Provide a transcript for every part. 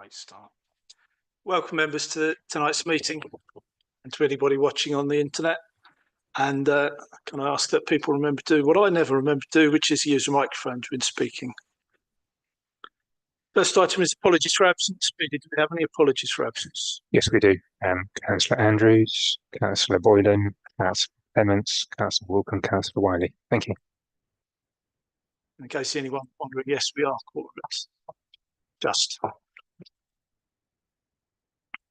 Great start. Welcome, members, to tonight's meeting and to anybody watching on the internet. And can I ask that people remember to do what I never remember to do, which is use a microphone when speaking. First item is apologies for absence. Speedy, do we have any apologies for absence? Yes, we do. Councillor Andrews, Councillor Boyden, Councillor Clements, Councillor Wilkham, Councillor Wiley. Thank you. In case anyone wondering, yes, we are quorumless. Just.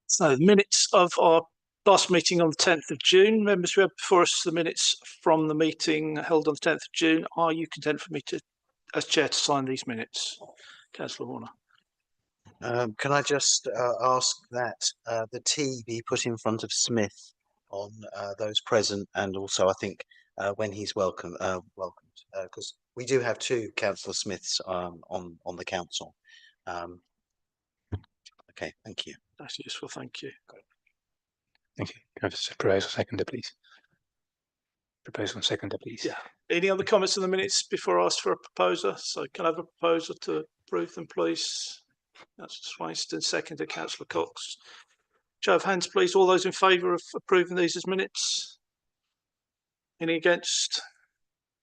So the minutes of our last meeting on the 10th of June. Members, we have before us the minutes from the meeting held on the 10th of June. Are you content for me to, as chair, to sign these minutes? Councillor Warner. Can I just ask that the T be put in front of Smith on those present, and also I think when he's welcomed, because we do have two Councillor Smiths on the council. Okay, thank you. That's useful, thank you. Thank you. Can I have a proposal seconder, please? Proposal seconder, please. Yeah. Any other comments on the minutes before I ask for a proposer? So can I have a proposer to approve them, please? Councillor Swainston, seconded Councillor Cox. Show of hands, please. All those in favour of approving these as minutes? Any against?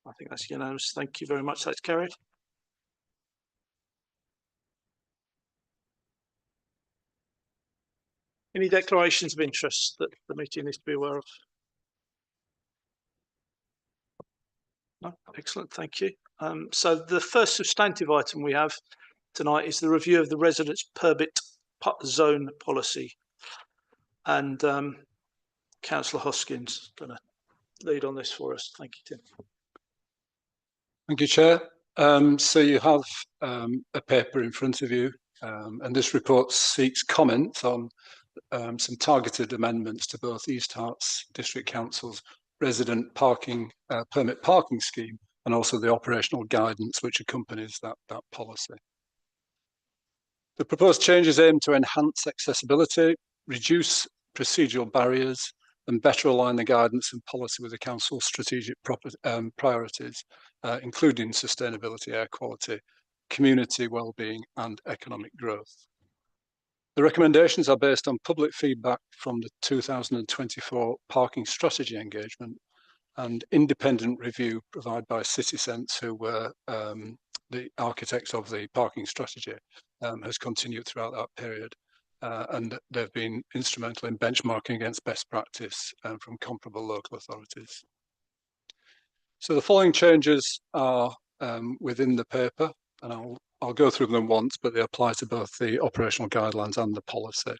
I think that's unanimous. Thank you very much. That's carried. Any declarations of interest that the meeting needs to be aware of? No? Excellent, thank you. So the first substantive item we have tonight is the review of the residence permit zone policy. And Councillor Hoskins is going to lead on this for us. Thank you, Tim. Thank you, Chair. So you have a paper in front of you, and this report seeks comments on some targeted amendments to both East Herts District Council's resident parking permit parking scheme and also the operational guidance which accompanies that policy. The proposed changes aim to enhance accessibility, reduce procedural barriers, and better align the guidance and policy with the Council's strategic priorities, including sustainability, air quality, community wellbeing, and economic growth. The recommendations are based on public feedback from the 2024 parking strategy engagement and independent review provided by CitySense, who were the architects of the parking strategy, has continued throughout that period. And they've been instrumental in benchmarking against best practice from comparable local authorities. So the following changes are within the paper, and I'll go through them once, but they apply to both the operational guidelines and the policy.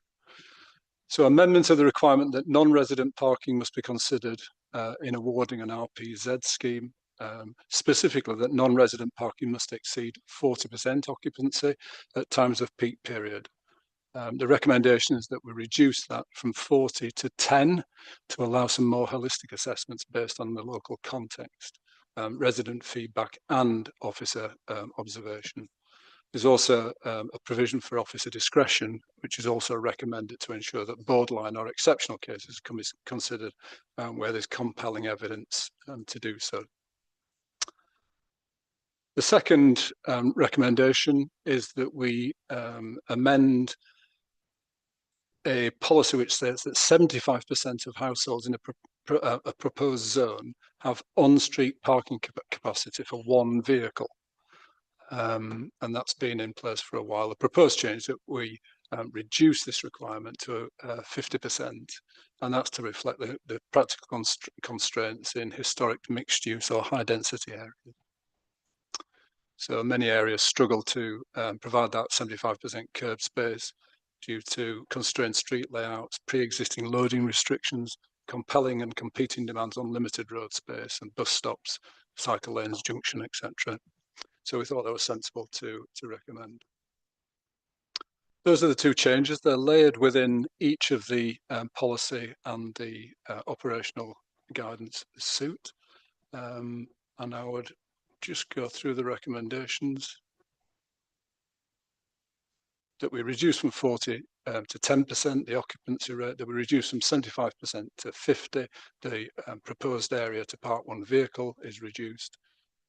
So amendment of the requirement that non-resident parking must be considered in awarding an RPZ scheme, specifically that non-resident parking must exceed 40% occupancy at times of peak period. The recommendation is that we reduce that from 40 to 10 to allow some more holistic assessments based on the local context, resident feedback and officer observation. There's also a provision for officer discretion, which is also recommended to ensure that borderline or exceptional cases can be considered where there's compelling evidence to do so. The second recommendation is that we amend a policy which says that 75% of households in a proposed zone have on-street parking capacity for one vehicle. And that's been in place for a while. The proposed change that we reduce this requirement to 50%, and that's to reflect the practical constraints in historic mixed use or high density areas. So many areas struggle to provide that 75% curb space due to constrained street layouts, pre-existing loading restrictions, compelling and competing demands on limited road space and bus stops, cycle lanes, junction, etc. So we thought that was sensible to recommend. Those are the two changes. They're layered within each of the policy and the operational guidance suite. And I would just go through the recommendations. That we reduce from 40 to 10% the occupancy rate, that we reduce from 75% to 50%, the proposed area to Part 1 vehicle is reduced,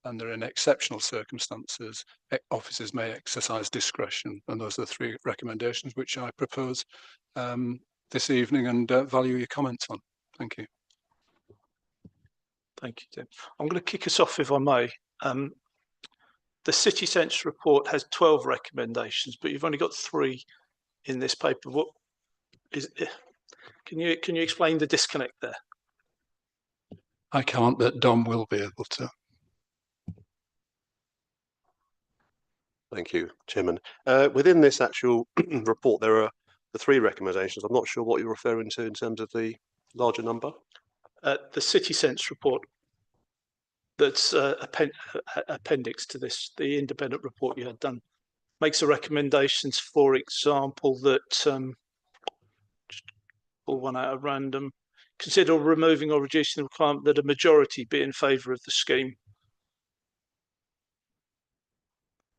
and in exceptional circumstances, officers may exercise discretion. And those are the 3 recommendations which I propose this evening, and value your comments on. Thank you. Thank you, Tim. I'm going to kick us off, if I may. The City Sense report has 12 recommendations, but you've only got 3 in this paper. What is? Can you explain the disconnect there? I can't, but Dom will be able to. Thank you, Chairman. Within this actual report, there are the 3 recommendations. I'm not sure what you're referring to in terms of the larger number. The City Sense report that's appendix to this, the independent report you had done, makes the recommendations, for example, that pull one out at random, consider removing or reducing the requirement that a majority be in favour of the scheme.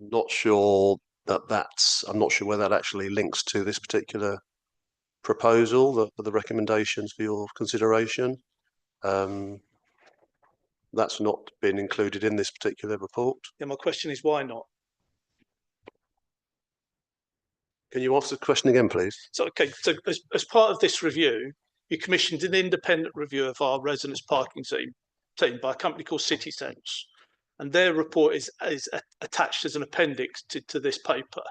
Not sure I'm not sure whether that actually links to this particular proposal, the recommendations for your consideration. That's not been included in this particular report. Yeah, my question is why not? Can you ask the question again, please? So, okay, so as part of this review, you commissioned an independent review of our residence parking team by a company called City Sense, and their report is attached as an appendix to this paper,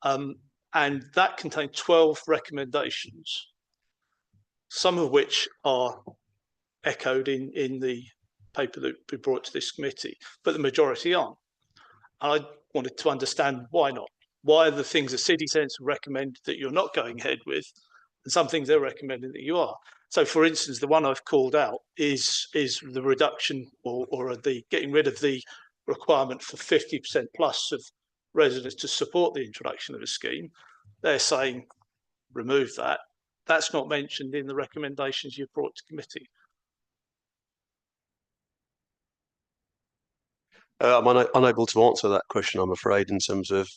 and that contained 12 recommendations, some of which are echoed in the paper that we brought to this committee, but the majority aren't. I wanted to understand why not. Why are the things that City Sense recommend that you're not going ahead with, and some things they're recommending that you are? So, for instance, the one I've called out is the reduction or the getting rid of the requirement for 50% plus of residents to support the introduction of a scheme. They're saying remove that. That's not mentioned in the recommendations you've brought to committee. I'm unable to answer that question, I'm afraid, in terms of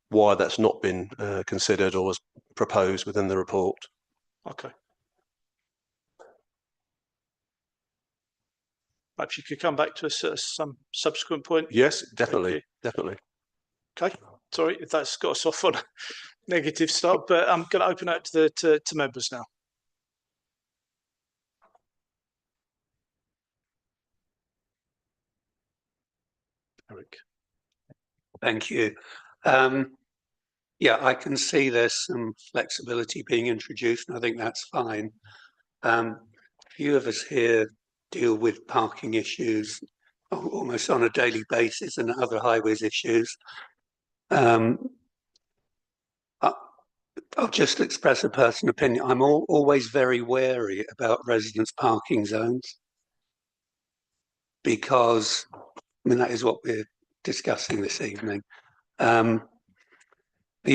why that's not been considered or was proposed within the report. Okay. Perhaps you could come back to us at some subsequent point. Yes, definitely, definitely. Okay. Sorry if that's got us off on a negative start, but I'm going to open up to members now. Eric. Thank you. Yeah, I can see there's some flexibility being introduced, and I think that's fine. A few of us here deal with parking issues almost on a daily basis and other highways issues. I'll just express a personal opinion. I'm always very wary about residence parking zones because, I mean, that is what we're discussing this evening. The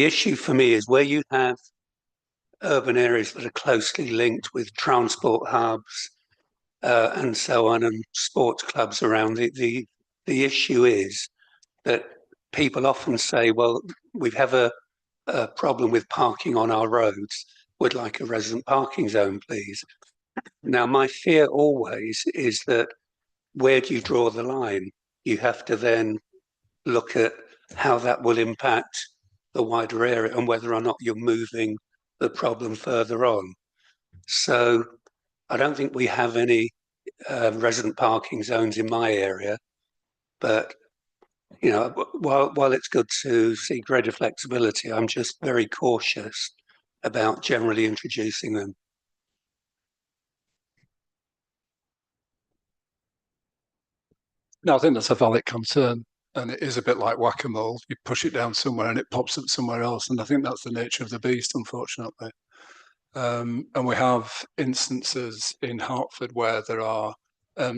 issue for me is where you have urban areas that are closely linked with transport hubs and so on, and sports clubs around. The issue is that people often say, well, we have a problem with parking on our roads. Would like a resident parking zone, please. Now, my fear always is that where do you draw the line? You have to then look at how that will impact the wider area and whether or not you're moving the problem further on. So I don't think we have any resident parking zones in my area, but you know, while it's good to see greater flexibility, I'm just very cautious about generally introducing them. No, I think that's a valid concern, and it is a bit like whack-a-mole. You push it down somewhere and it pops up somewhere else, and I think that's the nature of the beast, unfortunately. And we have instances in Hertford where there are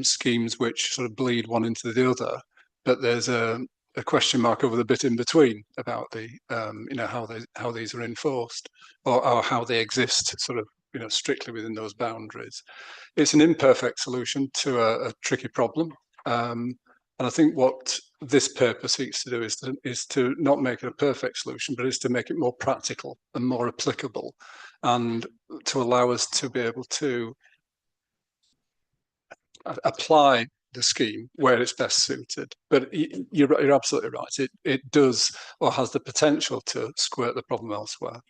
schemes which sort of bleed one into the other, but there's a question mark over the bit in between about the you know, how these are enforced or how they exist sort of, you know, strictly within those boundaries. It's an imperfect solution to a tricky problem. And I think what this paper seeks to do is to not make it a perfect solution, but is to make it more practical and more applicable, and to allow us to be able to apply the scheme where it's best suited. But you're absolutely right. It does or has the potential to squirt the problem elsewhere.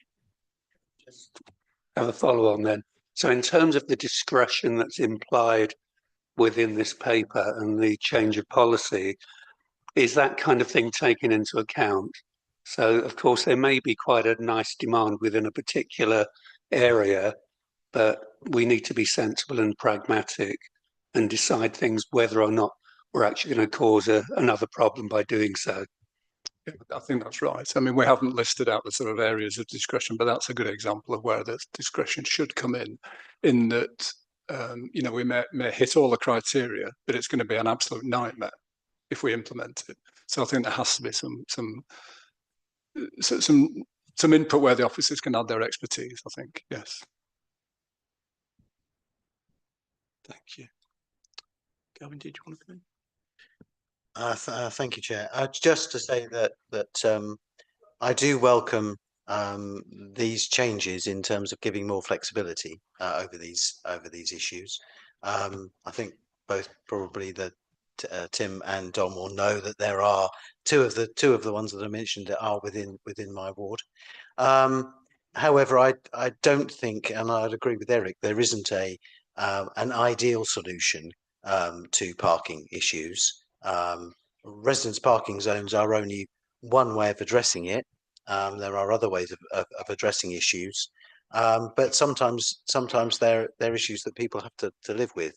Have a follow on then. So in terms of the discretion that's implied within this paper and the change of policy, is that kind of thing taken into account? So of course there may be quite a nice demand within a particular area, but we need to be sensible and pragmatic and decide things whether or not we're actually going to cause another problem by doing so. I think that's right. I mean, we haven't listed out the sort of areas of discretion, but that's a good example of where the discretion should come in that, you know, we may hit all the criteria, but it's going to be an absolute nightmare if we implement it. So I think there has to be some input where the officers can add their expertise, I think, yes. Thank you. Gavin, did you want to come in? Thank you, Chair. Just to say that I do welcome these changes in terms of giving more flexibility over these issues. I think both probably Tim and Dom will know that there are two of the ones that I mentioned that are within my ward. However, I don't think, and I'd agree with Eric, there isn't an ideal solution to parking issues. Residence parking zones are only one way of addressing it. There are other ways of addressing issues, but sometimes they're issues that people have to live with,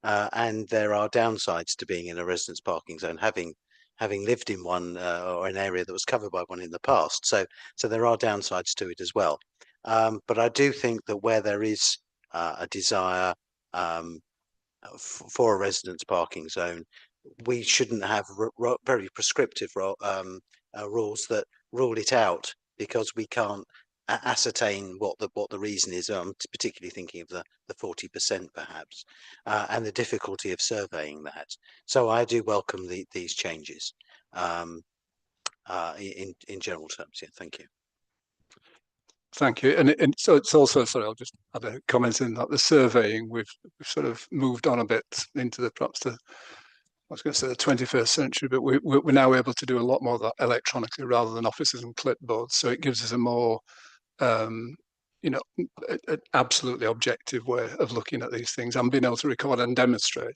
and there are downsides to being in a residence parking zone, having lived in one or an area that was covered by one in the past. So there are downsides to it as well. But I do think that where there is a desire for a residence parking zone, we shouldn't have very prescriptive rules that rule it out because we can't ascertain what the reason is. I'm particularly thinking of the 40% perhaps, and the difficulty of surveying that. So I do welcome these changes in general terms. Yeah, thank you. Thank you. And so it's also, sorry, I'll just add a comment in that the surveying, we've sort of moved on a bit into perhaps I was going to say the 21st century, but we're now able to do a lot more of that electronically rather than offices and clipboards. So it gives us a more, you know, an absolutely objective way of looking at these things and being able to record and demonstrate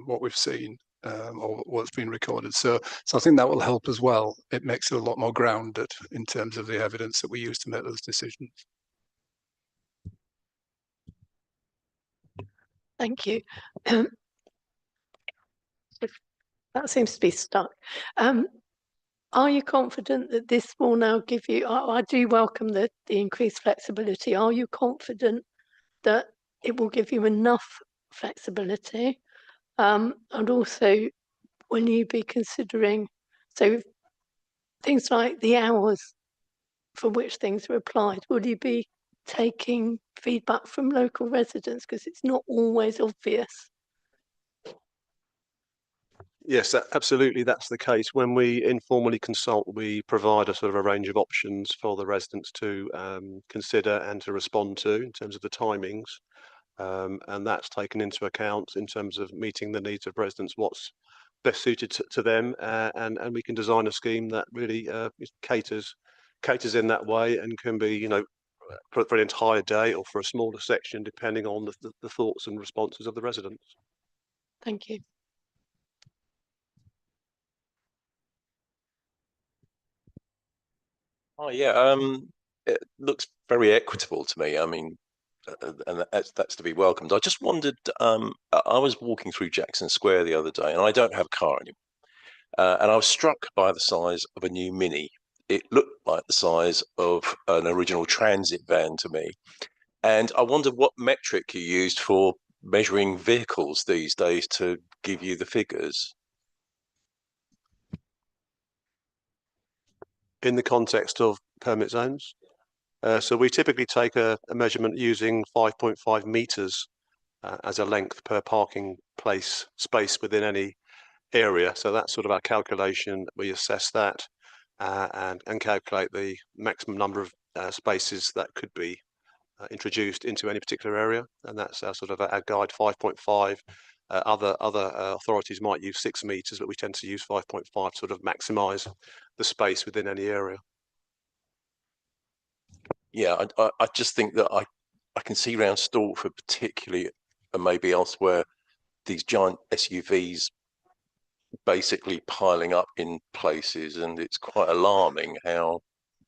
what we've seen or what's been recorded. So I think that will help as well. It makes it a lot more grounded in terms of the evidence that we use to make those decisions. Thank you. That seems to be stuck. Are you confident that this will now give you, I do welcome the increased flexibility. Are you confident that it will give you enough flexibility? And also, will you be considering, so things like the hours for which things are applied, will you be taking feedback from local residents? Because it's not always obvious. Yes, absolutely, that's the case. When we informally consult, we provide a sort of a range of options for the residents to consider and to respond to in terms of the timings. And that's taken into account in terms of meeting the needs of residents, what's best suited to them, and we can design a scheme that really caters in that way and can be, you know, for an entire day or for a smaller section, depending on the thoughts and responses of the residents. Thank you. Oh yeah, it looks very equitable to me. I mean, and that's to be welcomed. I just wondered. I was walking through Jackson Square the other day, and I don't have a car anymore. And I was struck by the size of a new Mini. It looked like the size of an original transit van to me. And I wondered what metric you used for measuring vehicles these days to give you the figures. In the context of permit zones. So we typically take a measurement using 5.5 meters as a length per parking place space within any area. So that's sort of our calculation. We assess that and calculate the maximum number of spaces that could be introduced into any particular area. And that's our sort of our guide 5.5. Other authorities might use 6 metres, but we tend to use 5.5 to sort of maximise the space within any area. Yeah, I just think that I can see around Stortford particularly, and maybe elsewhere, these giant SUVs basically piling up in places, and it's quite alarming how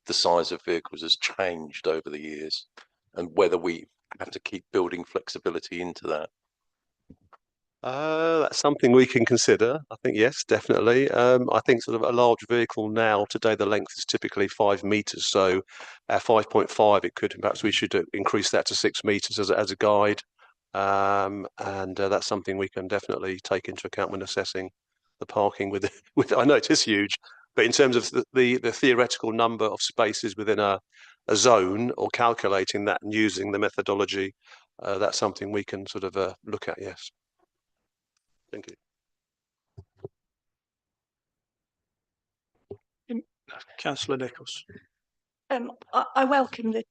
the size of vehicles has changed over the years, and whether we have to keep building flexibility into that. That's something we can consider. I think, yes, definitely. I think sort of a large vehicle now, today, the length is typically 5 metres. So at 5.5, it could, perhaps we should increase that to 6 metres as a guide. And that's something we can definitely take into account when assessing the parking with, I know it is huge, but in terms of the theoretical number of spaces within a zone, or calculating that and using the methodology, that's something we can sort of look at, yes. Thank you. Councillor Nichols. I welcome the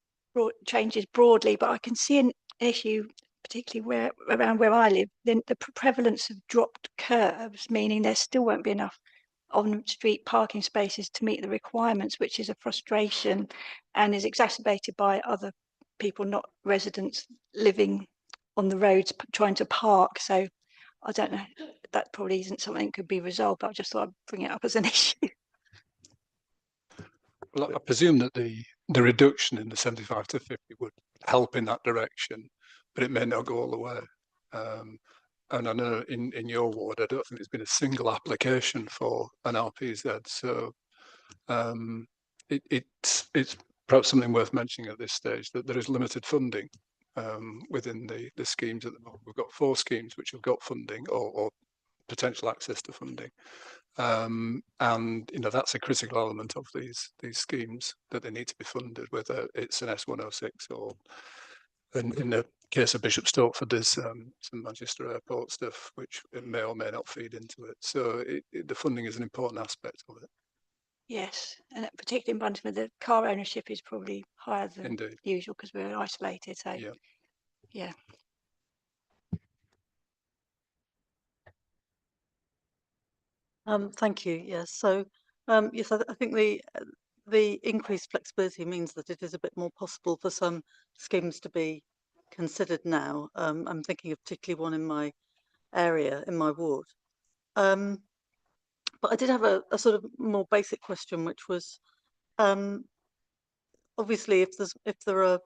changes broadly, but I can see an issue, particularly around where I live. The prevalence of dropped curbs, meaning there still won't be enough on-street parking spaces to meet the requirements, which is a frustration and is exacerbated by other people, not residents, living on the roads trying to park. So I don't know, that probably isn't something that could be resolved, but I just thought I'd bring it up as an issue. Well, I presume that the reduction in the 75 to 50 would help in that direction, but it may not go all the way. And I know in your ward, I don't think there's been a single application for an RPZ. So it's perhaps something worth mentioning at this stage that there is limited funding within the schemes at the moment. We've got 4 schemes which have got funding or potential access to funding. And that's a critical element of these schemes, that they need to be funded, whether it's an S106 or in the case of Bishop Stortford, there's some Manchester Airport stuff which it may or may not feed into it. So the funding is an important aspect of it. Yes, and particularly in Buntingford, the car ownership is probably higher than Indeed. usual because we're isolated. So yeah. Thank you. Yes. So, yes, I think the increased flexibility means that it is a bit more possible for some schemes to be considered now. I'm thinking of particularly one in my area, in my ward. But I did have a sort of more basic question, which was, obviously, if there are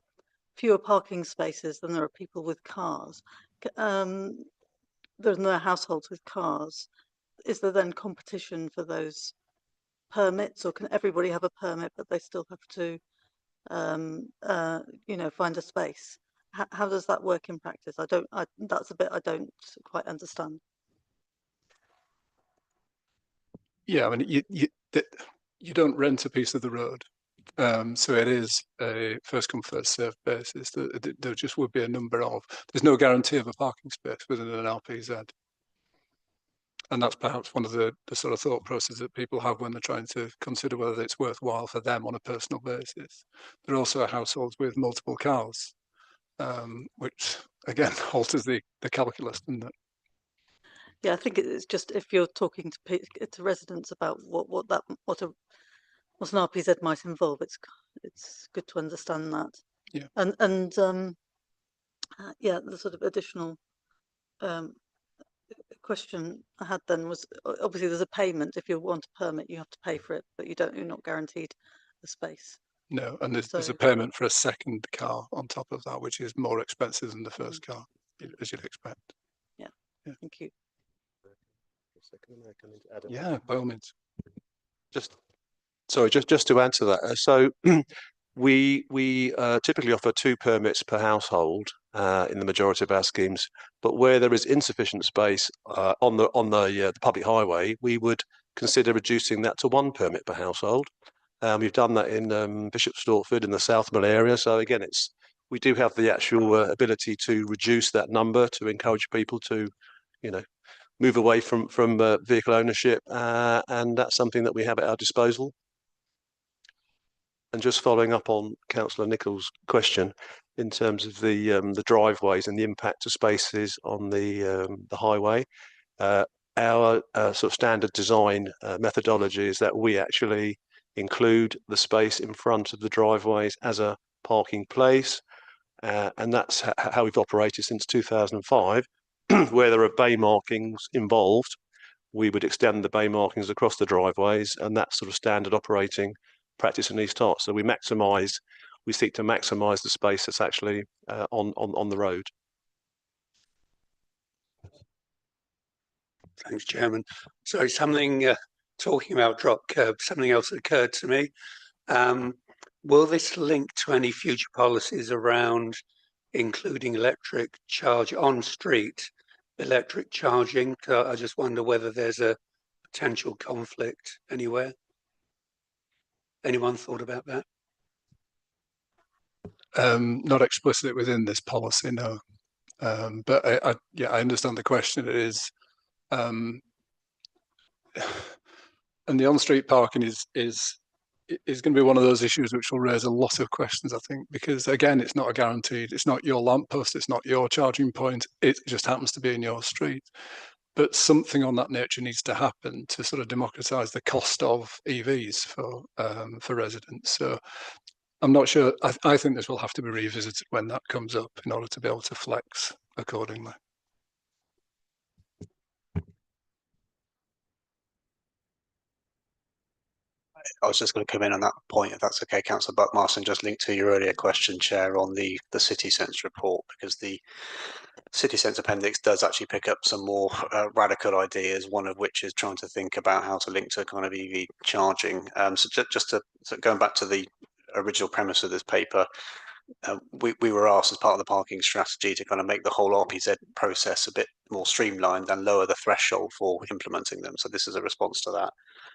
fewer parking spaces than there are people with cars, there's no households with cars. Is there then competition for those permits, or can everybody have a permit but they still have to find a space? How does that work in practice? That's a bit I don't quite understand. Yeah, I mean, you don't rent a piece of the road, so it is a first come first served basis. There just would be a number of. There's no guarantee of a parking space within an LPZ. And that's perhaps one of the sort of thought process that people have when they're trying to consider whether it's worthwhile for them on a personal basis. There are also households with multiple cars, which again alters the calculus, doesn't it? Yeah, I think it's just if you're talking to residents about what an RPZ might involve, it's good to understand that. Yeah. And yeah, the sort of additional question I had then was, obviously there's a payment. If you want a permit, you have to pay for it, but you're not guaranteed the space. No, and there's a payment for a second car on top of that, which is more expensive than the first car, as you'd expect. Yeah. Thank you. Yeah, by all means. Just to add to that. So we typically offer 2 permits per household in the majority of our schemes, but where there is insufficient space on the public highway, we would consider reducing that to 1 permit per household. We've done that in Bishop Stortford in the South Mill area. So again, we do have the actual ability to reduce that number to encourage people to, move away from vehicle ownership, and that's something that we have at our disposal. And just following up on Councillor Nichols' question, in terms of the driveways and the impact of spaces on the highway. Our sort of standard design methodology is that we actually include the space in front of the driveways as a parking place, and that's how we've operated since 2005. Where there are bay markings involved, we would extend the bay markings across the driveways, and that's sort of standard operating practice in East Hart. So we seek to maximise the space that's actually on the road. Thanks, Chairman. Sorry, talking about drop curb, something else occurred to me. Will this link to any future policies around including electric charge on street, electric charging? I just wonder whether there's a potential conflict anywhere. Anyone thought about that? Not explicitly within this policy, no. But I understand the question. It is, and the on-street parking is going to be one of those issues which will raise a lot of questions, I think, because again, it's not a guaranteed. It's not your lamppost. It's not your charging point. It just happens to be in your street. But something on that nature needs to happen to sort of democratise the cost of EVs for residents. So I'm not sure. I think this will have to be revisited when that comes up in order to be able to flex accordingly. I was just going to come in on that point, if that's okay, Councillor Buckmaster, and just link to your earlier question, Chair, on the City Sense report, because the City Sense appendix does actually pick up some more radical ideas, one of which is trying to think about how to link to kind of EV charging. So going back to the original premise of this paper, we were asked as part of the parking strategy to kind of make the whole RPZ process a bit more streamlined and lower the threshold for implementing them. So this is a response to that.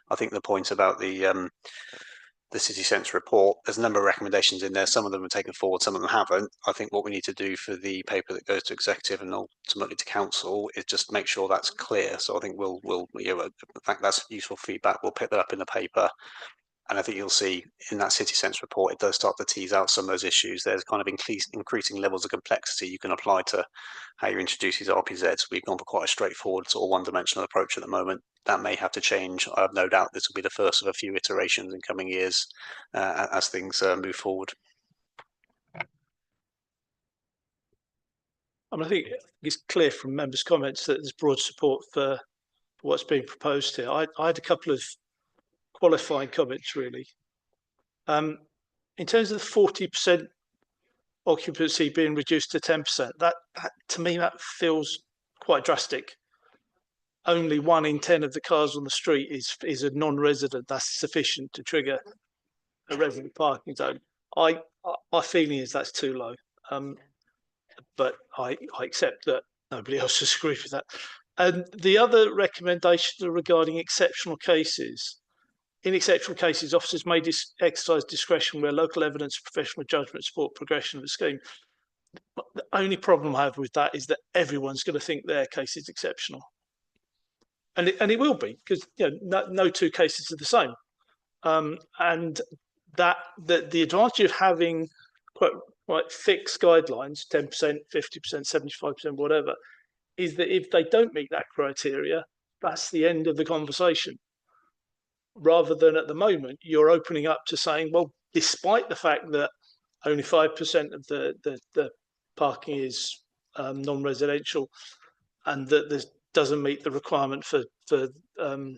I think the point about the City Sense report, there's a number of recommendations in there. Some of them are taken forward, some of them haven't. I think what we need to do for the paper that goes to executive and ultimately to council is just make sure that's clear. So I think we'll in fact, that's useful feedback. We'll pick that up in the paper. And I think you'll see in that City Sense report, it does start to tease out some of those issues. There's kind of increasing levels of complexity you can apply to how you introduce these RPZs. We've gone for quite a straightforward sort of one-dimensional approach at the moment. That may have to change. I have no doubt this will be the first of a few iterations in coming years as things move forward. I think it's clear from members' comments that there's broad support for what's being proposed here. I had a couple of qualifying comments, really. In terms of the 40% occupancy being reduced to 10%, that to me, that feels quite drastic. Only 1 in 10 of the cars on the street is a non-resident. That's sufficient to trigger a resident parking zone. My feeling is that's too low. But I accept that nobody else has agreed with that. And the other recommendations are regarding exceptional cases. In exceptional cases, officers may exercise discretion where local evidence, professional judgment support progression of a scheme. But the only problem I have with that is that everyone's going to think their case is exceptional. And it will be, because no two cases are the same. And that the advantage of having quite fixed guidelines, 10%, 50%, 75%, whatever, is that if they don't meet that criteria, that's the end of the conversation. Rather than at the moment, you're opening up to saying, well, despite the fact that only 5% of the parking is non-residential, and that this doesn't meet the requirement for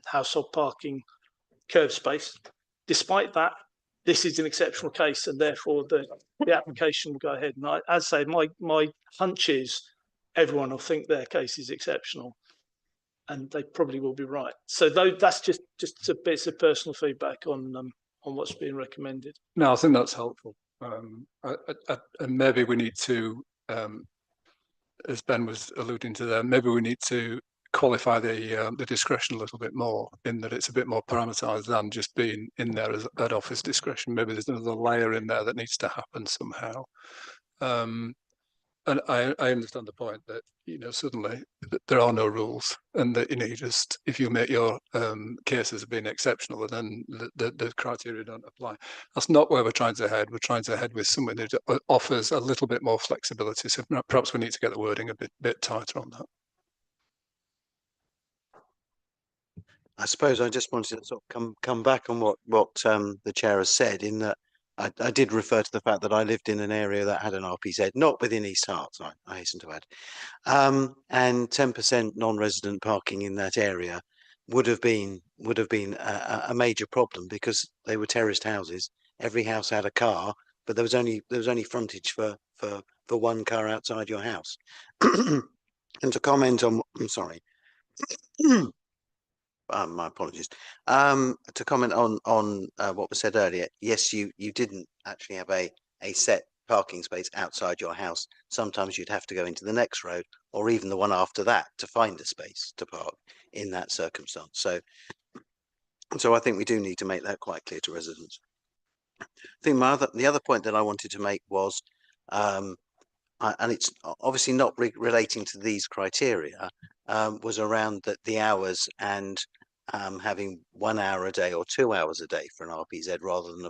household parking curb space, despite that, this is an exceptional case, and therefore the application will go ahead. And as I say, my hunch is everyone will think their case is exceptional, and they probably will be right. So that's just a bit of personal feedback on what's being recommended. No, I think that's helpful. And maybe we need to, as Ben was alluding to there, maybe we need to qualify the discretion a little bit more, in that it's a bit more parameterized than just being in there as at office discretion. Maybe there's another layer in there that needs to happen somehow. And I understand the point that, you know, suddenly there are no rules, and that, you know, you just, if you make your case as being exceptional, then the criteria don't apply. That's not where we're trying to head. We're trying to head with something that offers a little bit more flexibility. So perhaps we need to get the wording a bit tighter on that. I suppose I just wanted to sort of come back on what the chair has said, in that I did refer to the fact that I lived in an area that had an RPZ, not within East Herts, I hasten to add, and 10% non-resident parking in that area would have been a major problem, because they were terraced houses. Every house had a car, but there was only frontage for one car outside your house. And to comment on, I'm sorry. My apologies. To comment on what was said earlier, yes, you didn't actually have a set parking space outside your house. Sometimes you'd have to go into the next road, or even the one after that, to find a space to park in that circumstance. So I think we do need to make that quite clear to residents. I think the other point that I wanted to make was, and it's obviously not relating to these criteria, was around the hours, and having 1 hour a day or 2 hours a day for an RPZ rather than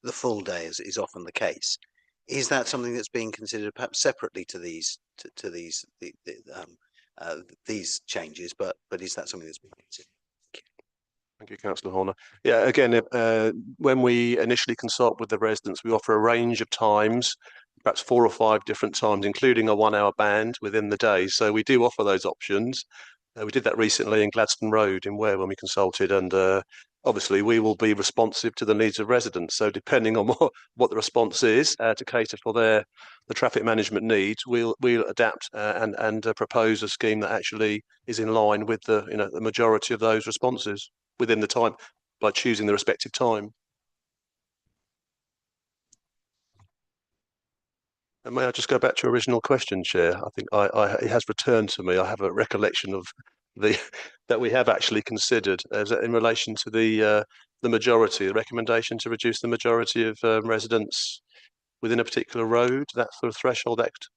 the full day, as is often the case. Is that something that's being considered perhaps separately to these these changes? But is that something that's being considered? Thank you, Councillor Horner. Yeah, again, when we initially consult with the residents, we offer a range of times, perhaps 4 or 5 different times, including a 1 hour band within the day. So we do offer those options. We did that recently in Gladstone Road in Ware when we consulted, and obviously we will be responsive to the needs of residents. So depending on what the response is to cater for the traffic management needs, we'll adapt and propose a scheme that actually is in line with the majority of those responses within the time, by choosing the respective time. And may I just go back to your original question, Chair? I think it has returned to me. I have a recollection of that we have actually considered in relation to the majority, the recommendation to reduce the majority of residents within a particular road, that sort of threshold act,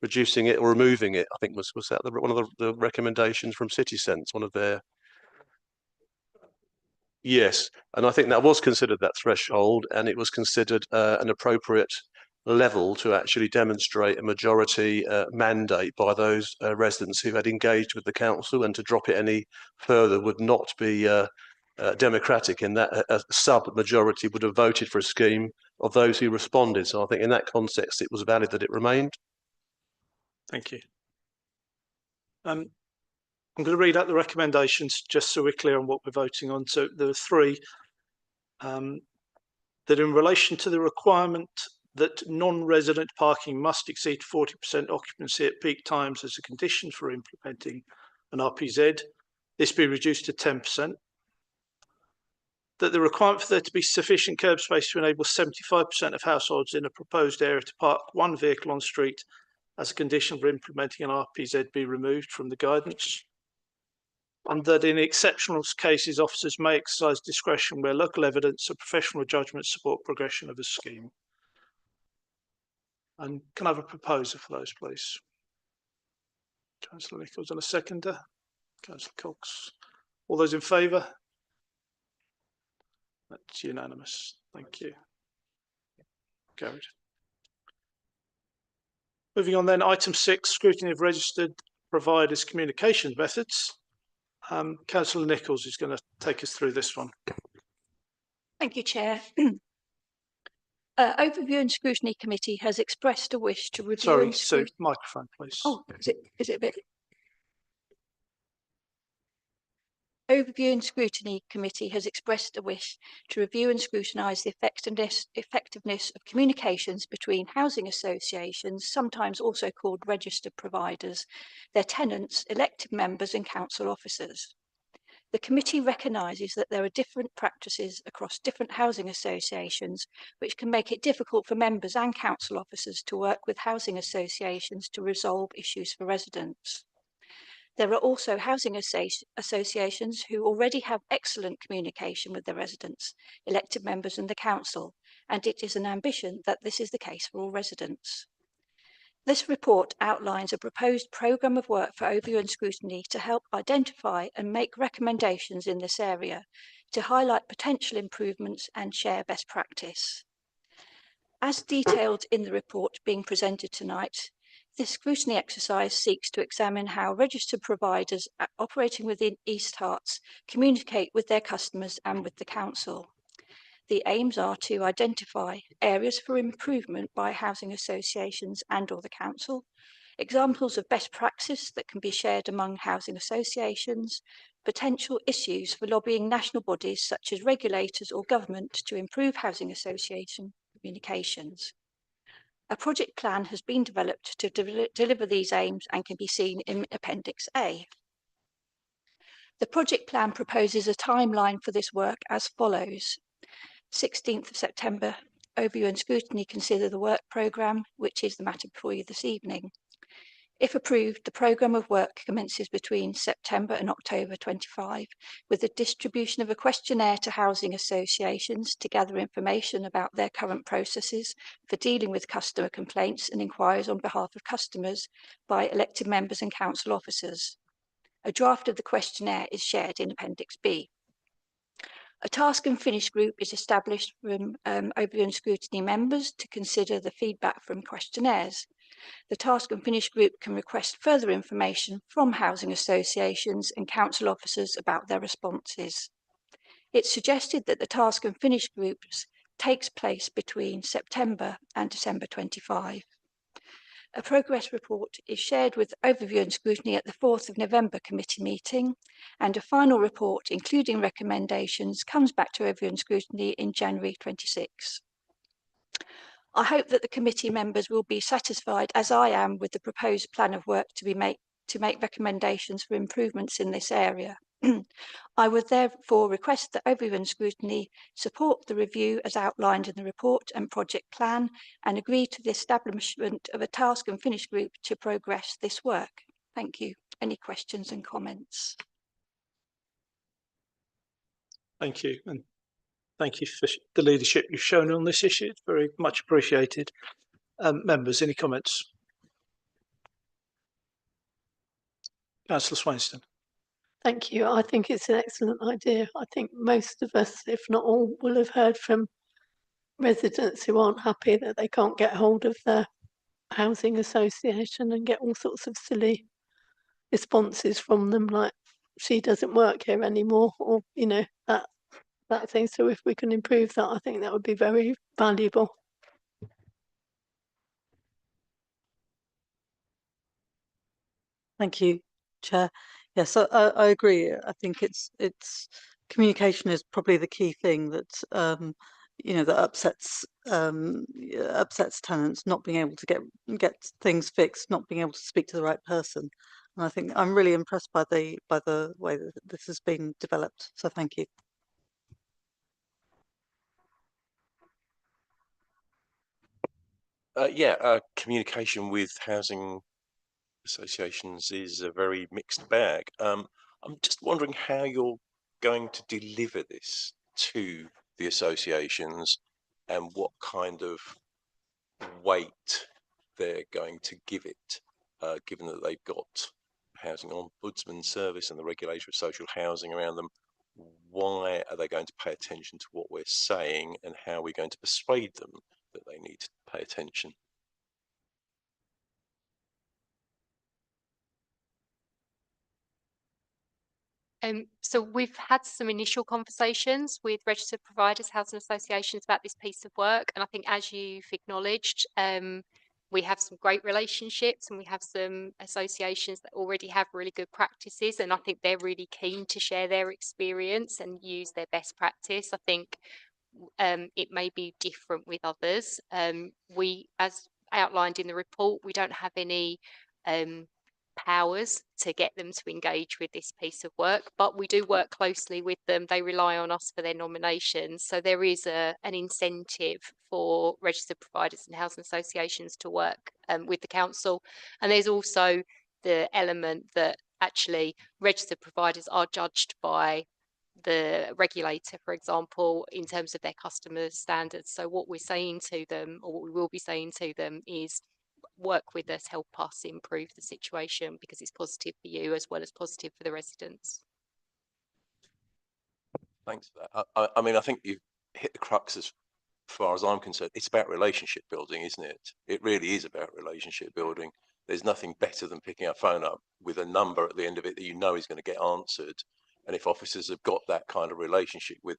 reducing it or removing it. I think was that one of the recommendations from City Sense, one of their. Yes, and I think that was considered, that threshold, and it was considered an appropriate level to actually demonstrate a majority mandate by those residents who had engaged with the council, and to drop it any further would not be democratic, in that a sub-majority would have voted for a scheme of those who responded. So I think in that context it was valid that it remained. Thank you. I'm going to read out the recommendations just so we're clear on what we're voting on. So there are 3. That in relation to the requirement that non-resident parking must exceed 40% occupancy at peak times as a condition for implementing an RPZ, this be reduced to 10%. That the requirement for there to be sufficient curb space to enable 75% of households in a proposed area to park 1 vehicle on street as a condition for implementing an RPZ be removed from the guidance. And that in exceptional cases, officers may exercise discretion where local evidence or professional judgment support progression of a scheme. And can I have a proposer for those, please? Councillor Nichols and a seconder. Councillor Cox. All those in favour? That's unanimous. Thank you. Carried. Moving on then, item 6, scrutiny of registered providers' communication methods. Councillor Nichols is going to take us through this one. Thank you, Chair. Overview and Scrutiny Committee has expressed a wish to review. Sorry, so microphone, please. Oh, is it a bit? Overview and Scrutiny Committee has expressed a wish to review and scrutinise the effectiveness of communications between housing associations, sometimes also called registered providers, their tenants, elected members and council officers. The committee recognises that there are different practices across different housing associations, which can make it difficult for members and council officers to work with housing associations to resolve issues for residents. There are also housing associations who already have excellent communication with their residents, elected members and the council, and it is an ambition that this is the case for all residents. This report outlines a proposed programme of work for overview and scrutiny to help identify and make recommendations in this area, to highlight potential improvements and share best practice. As detailed in the report being presented tonight, this scrutiny exercise seeks to examine how registered providers operating within East Herts communicate with their customers and with the council. The aims are to identify areas for improvement by housing associations and/or the council, examples of best practice that can be shared among housing associations, potential issues for lobbying national bodies such as regulators or government to improve housing association communications. A project plan has been developed to deliver these aims and can be seen in Appendix A. The project plan proposes a timeline for this work as follows. 16th of September, overview and scrutiny consider the work programme, which is the matter before you this evening. If approved, the programme of work commences between September and October 25, with the distribution of a questionnaire to housing associations to gather information about their current processes for dealing with customer complaints and inquiries on behalf of customers by elected members and council officers. A draft of the questionnaire is shared in Appendix B. A task and finish group is established from overview and scrutiny members to consider the feedback from questionnaires. The task and finish group can request further information from housing associations and council officers about their responses. It's suggested that the task and finish groups takes place between September and December 25. A progress report is shared with overview and scrutiny at the 4th of November committee meeting, and a final report, including recommendations, comes back to overview and scrutiny in January 26. I hope that the committee members will be satisfied, as I am, with the proposed plan of work to make recommendations for improvements in this area. I would therefore request that overview and scrutiny support the review as outlined in the report and project plan, and agree to the establishment of a task and finish group to progress this work. Thank you. Any questions and comments? Thank you, and thank you for the leadership you've shown on this issue. It's very much appreciated. Members, any comments? Councillor Swainston. Thank you. I think it's an excellent idea. I think most of us, if not all, will have heard from residents who aren't happy that they can't get hold of their housing association and get all sorts of silly responses from them, like she doesn't work here anymore, or that thing. So if we can improve that, I think that would be very valuable. Thank you, Chair. Yes, I agree. I think it's communication is probably the key thing that that upsets tenants, not being able to get things fixed, not being able to speak to the right person. And I think I'm really impressed by the way that this has been developed. So thank you. Communication with housing associations is a very mixed bag. I'm just wondering how you're going to deliver this to the associations and what kind of weight they're going to give it, given that they've got housing ombudsman service and the regulator of social housing around them. Why are they going to pay attention to what we're saying, and how are we going to persuade them that they need to pay attention? So we've had some initial conversations with registered providers, housing associations about this piece of work. And I think, as you've acknowledged, we have some great relationships, and we have some associations that already have really good practices. And I think they're really keen to share their experience and use their best practice. I think it may be different with others. We, as outlined in the report, we don't have any powers to get them to engage with this piece of work, but we do work closely with them. They rely on us for their nominations, so there is an incentive for registered providers and housing associations to work with the council. And there's also the element that actually registered providers are judged by the regulator, for example, in terms of their customer standards. So what we're saying to them, or what we will be saying to them, is work with us, help us improve the situation, because it's positive for you as well as positive for the residents. Thanks for that. I mean, I think you've hit the crux as far as I'm concerned. It's about relationship building, isn't it? It really is about relationship building. There's nothing better than picking our phone up with a number at the end of it that you know is going to get answered. And if officers have got that kind of relationship with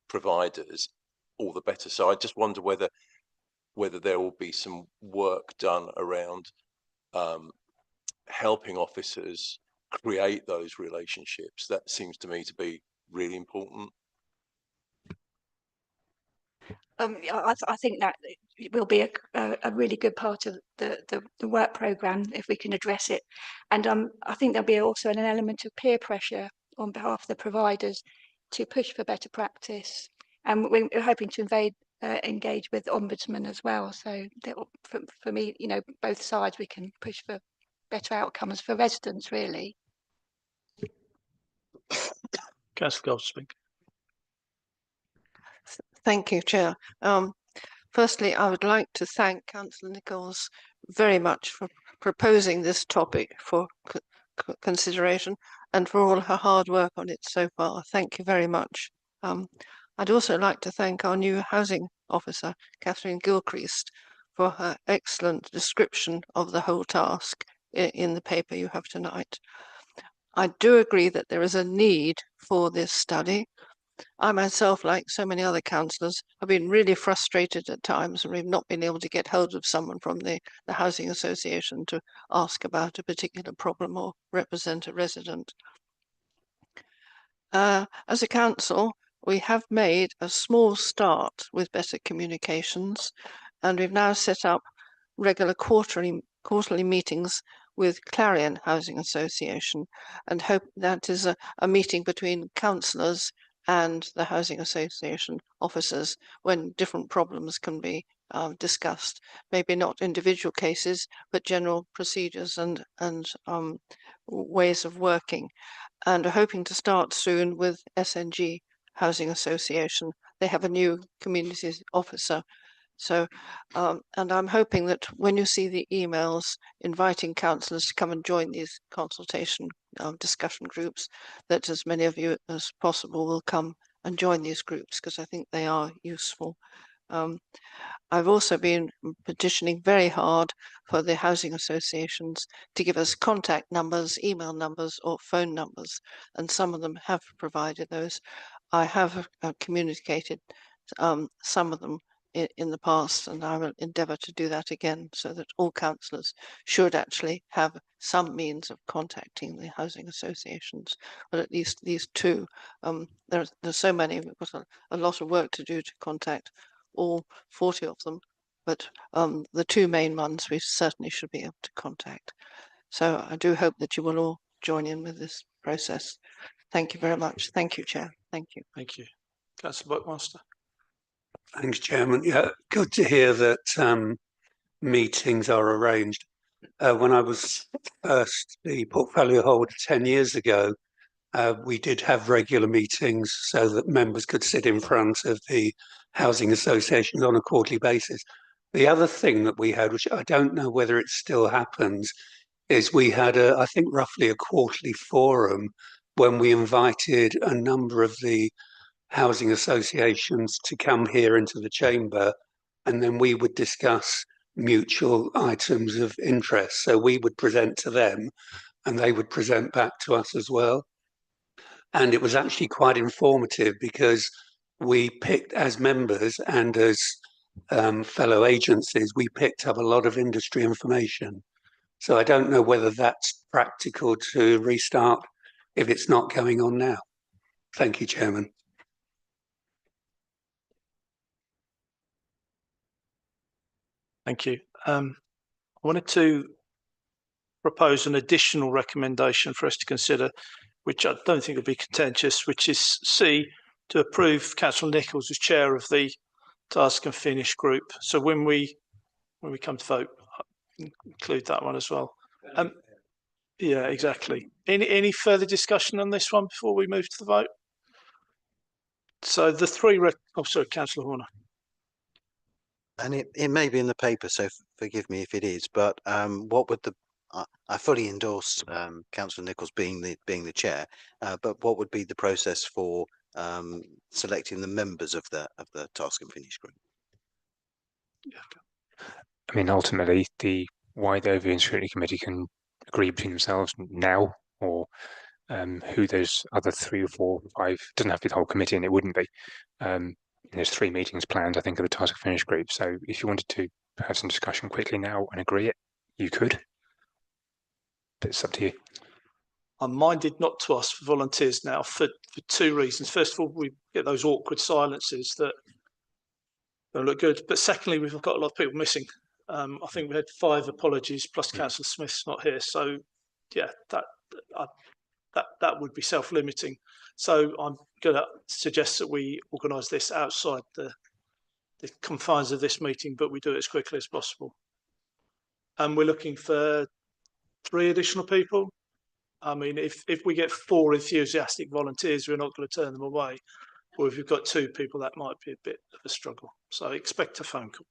providers, all the better. So I just wonder whether there will be some work done around helping officers create those relationships. That seems to me to be really important. I think that it will be a really good part of the work programme if we can address it. And I think there'll be also an element of peer pressure on behalf of the providers to push for better practice. And we're hoping to engage with Ombudsman as well. So that, for me, you know, both sides, we can push for better outcomes for residents, really. Councillor Goldspeak. Thank you, Chair. Firstly, I would like to thank Councillor Nichols very much for proposing this topic for consideration and for all her hard work on it so far. Thank you very much. I'd also like to thank our new housing officer, Catherine Gilchrist, for her excellent description of the whole task in the paper you have tonight. I do agree that there is a need for this study. I myself, like so many other councillors, have been really frustrated at times when we've not been able to get hold of someone from the housing association to ask about a particular problem or represent a resident. As a council, we have made a small start with better communications, and we've now set up regular quarterly meetings with Clarion Housing Association, and hope that is a meeting between councillors and the housing association officers when different problems can be discussed. Maybe not individual cases, but general procedures and ways of working. And are hoping to start soon with SNG Housing Association. They have a new communities officer. So, and I'm hoping that when you see the emails inviting councillors to come and join these consultation discussion groups, that as many of you as possible will come and join these groups, because I think they are useful. I've also been petitioning very hard for the housing associations to give us contact numbers, email numbers, or phone numbers, and some of them have provided those. I have communicated some of them in the past, and I will endeavour to do that again, so that all councillors should actually have some means of contacting the housing associations, but at least these two. There's so many, we've got a lot of work to do to contact all 40 of them, but the two main ones we certainly should be able to contact. So I do hope that you will all join in with this process. Thank you very much. Thank you, Chair. Thank you. Thank you. Councillor Buckmaster. Thanks, Chairman. Yeah, good to hear that meetings are arranged. When I was first the portfolio holder 10 years ago, we did have regular meetings so that members could sit in front of the housing associations on a quarterly basis. The other thing that we had, which I don't know whether it still happens, is we had I think roughly a quarterly forum when we invited a number of the housing associations to come here into the chamber, and then we would discuss mutual items of interest. So we would present to them and they would present back to us as well. And it was actually quite informative because we picked, as members and as fellow agencies, we picked up a lot of industry information. So I don't know whether that's practical to restart if it's not going on now. Thank you, Chairman. Thank you. I wanted to propose an additional recommendation for us to consider, which I don't think will be contentious, which is C, to approve Councillor Nichols as chair of the Task and Finish group. So when we come to vote, include that one as well. Yeah, exactly. Any further discussion on this one before we move to the vote? So the three, oh sorry, Councillor Horner. And it may be in the paper, so forgive me if it is, but what would I fully endorse Councillor Nichols being the chair, but what would be the process for selecting the members of the task and finish group? I mean, ultimately, the wide overview and scrutiny committee can agree between themselves now, or who those other 3 or 4 or 5, doesn't have to be the whole committee, and it wouldn't be. There's 3 meetings planned, I think, of the task and finish group. So if you wanted to have some discussion quickly now and agree it, you could. But it's up to you. I'm minded not to ask for volunteers now for 2 reasons. First of all, we get those awkward silences that don't look good. But secondly, we've got a lot of people missing. I think we had 5 apologies plus Councillor Smith's not here. So yeah, that would be self-limiting. So I'm going to suggest that we organise this outside the confines of this meeting, but we do it as quickly as possible. And we're looking for 3 additional people. I mean, if we get 4 enthusiastic volunteers, we're not going to turn them away. Or if we've got 2 people, that might be a bit of a struggle. So expect a phone call.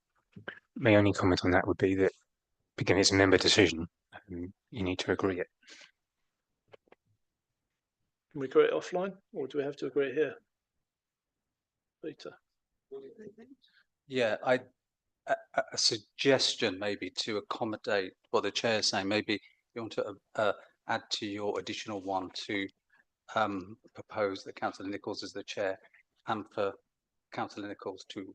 My only comment on that would be that, again, it's a member decision. You need to agree it. Can we agree it offline, or do we have to agree it here? Peter? Yeah, a suggestion maybe to accommodate what the chair is saying. Maybe you want to add to your additional one to propose that Councillor Nichols is the chair, and for Councillor Nichols to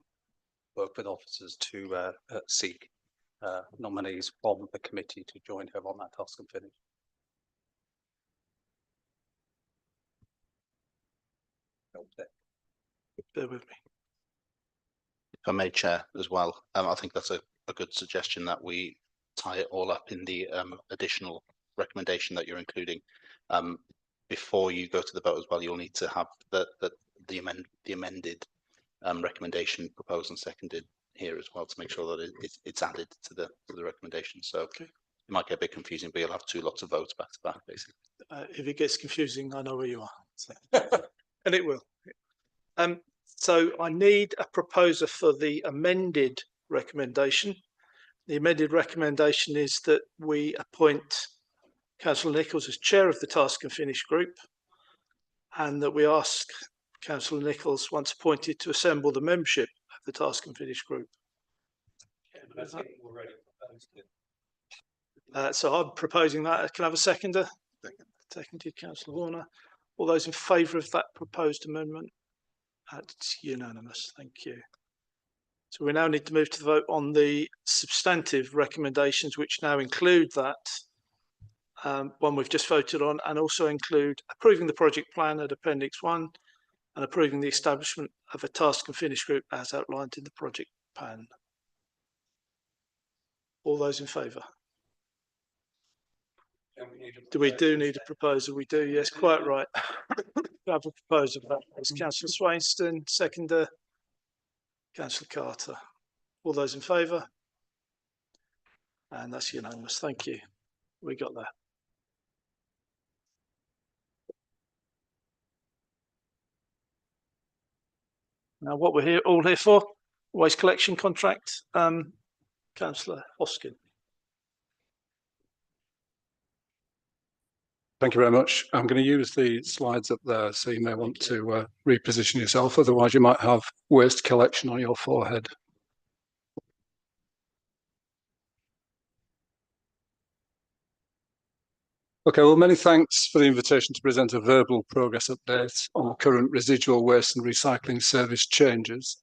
work with officers to seek nominees from the committee to join her on that task and finish. Bear with me. If I may, Chair, as well, I think that's a good suggestion that we tie it all up in the additional recommendation that you're including. Before you go to the vote as well, you'll need to have the amended recommendation proposed and seconded here as well to make sure that it's added to the recommendation. So okay. It might get a bit confusing, but you'll have 2 lots of votes back to back, basically. If it gets confusing, I know where you are, so. And it will. So I need a proposer for the amended recommendation. The amended recommendation is that we appoint Councillor Nichols as chair of the task and finish group, and that we ask Councillor Nichols, once appointed, to assemble the membership of the task and finish group. So I'm proposing that. Can I have a seconder? Seconded, Councillor Warner. All those in favour of that proposed amendment? That's unanimous. Thank you. So we now need to move to the vote on the substantive recommendations, which now include that one we've just voted on, and also include approving the project plan at Appendix 1 and approving the establishment of a task and finish group as outlined in the project plan. All those in favour? We do need a proposer. We do, yes, quite right. We have a proposer for that. It's Councillor Swainston, seconder, Councillor Carter. All those in favour? And that's unanimous. Thank you. We got that. Now, what we're all here for, waste collection contract. Councillor Hoskin. Thank you very much. I'm going to use the slides up there, so you may want to reposition yourself. Otherwise, you might have waste collection on your forehead. Okay, well, many thanks for the invitation to present a verbal progress update on current residual waste and recycling service changes.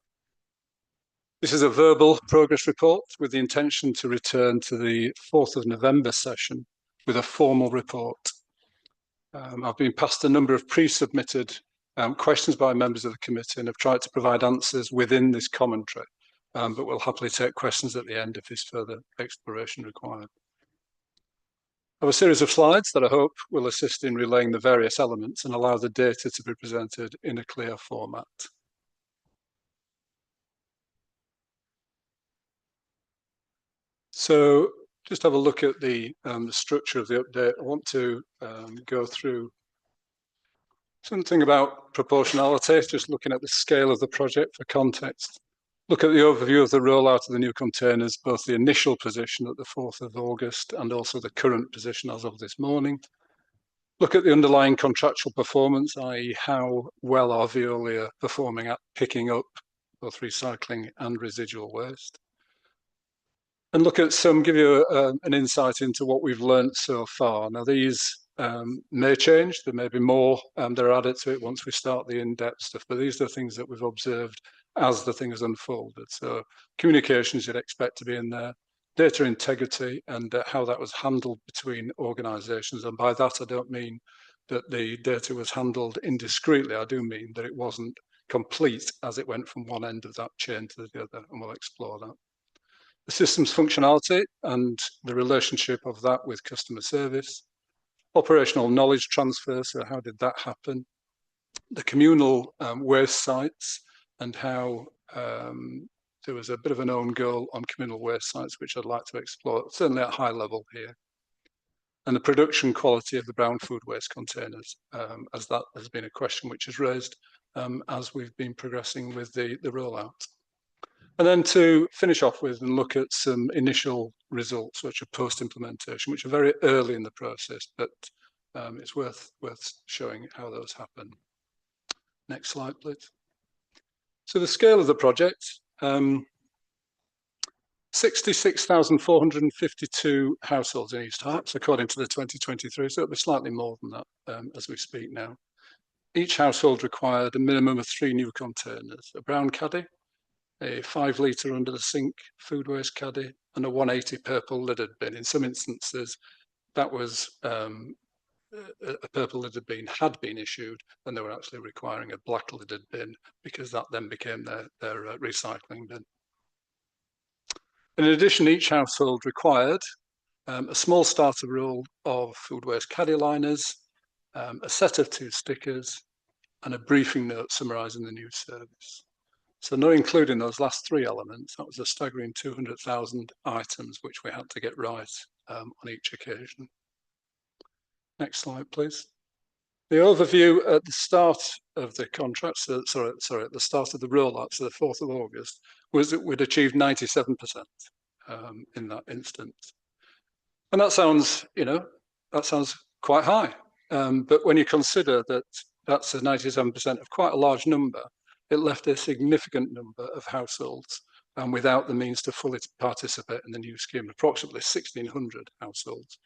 This is a verbal progress report with the intention to return to the 4th of November session with a formal report. I've been passed a number of pre-submitted questions by members of the committee and have tried to provide answers within this commentary, but we'll happily take questions at the end if there's further exploration required. I have a series of slides that I hope will assist in relaying the various elements and allow the data to be presented in a clear format. So just have a look at the structure of the update. I want to go through something about proportionality, just looking at the scale of the project for context. Look at the overview of the rollout of the new containers, both the initial position at the 4th of August and also the current position as of this morning. Look at the underlying contractual performance, i.e. how well are Veolia performing at picking up both recycling and residual waste. And look at give you an insight into what we've learned so far. Now these may change, there may be more that are added to it once we start the in-depth stuff, but these are the things that we've observed as the thing has unfolded. So communications you'd expect to be in there, data integrity and how that was handled between organisations. And by that, I don't mean that the data was handled indiscreetly. I do mean that it wasn't complete as it went from one end of that chain to the other, and we'll explore that. The system's functionality and the relationship of that with customer service, operational knowledge transfer, so how did that happen? The communal waste sites and how there was a bit of an own goal on communal waste sites, which I'd like to explore, certainly at high level here. And the production quality of the brown food waste containers, as that has been a question which is raised as we've been progressing with the rollout. And then to finish off with and look at some initial results, which are post-implementation, which are very early in the process, but it's worth showing how those happen. Next slide, please. So the scale of the project, 66,452 households in East Harts, according to the 2023, so it'll be slightly more than that as we speak now. Each household required a minimum of 3 new containers, a brown caddy, a 5 litre under the sink food waste caddy, and a 180 purple lidded bin. In some instances, that was a purple lidded bin had been issued, and they were actually requiring a black lidded bin because that then became their recycling bin. In addition, each household required a small starter roll of food waste caddy liners, a set of 2 stickers, and a briefing note summarising the new service. So not including those last 3 elements, that was a staggering 200,000 items which we had to get right on each occasion. Next slide, please. The overview at the start of the contract, at the start of the rollout, so the 4th of August, was that we'd achieved 97% in that instance. And that sounds, that sounds quite high. But when you consider that that's a 97% of quite a large number, it left a significant number of households without the means to fully participate in the new scheme. Approximately 1,600 households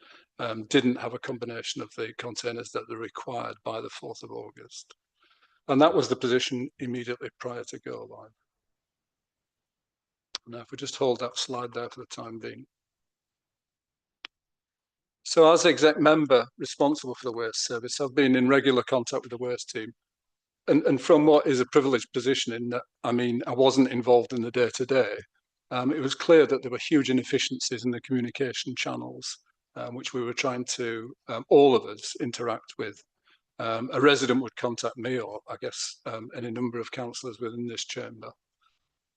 didn't have a combination of the containers that are required by the 4th of August. And that was the position immediately prior to go live. Now, if we just hold that slide there for the time being. So as exec member responsible for the waste service, I've been in regular contact with the waste team. And from what is a privileged position in that, I wasn't involved in the day-to-day, it was clear that there were huge inefficiencies in the communication channels, which we were trying to, all of us, interact with. A resident would contact me, or I guess any number of councillors within this chamber.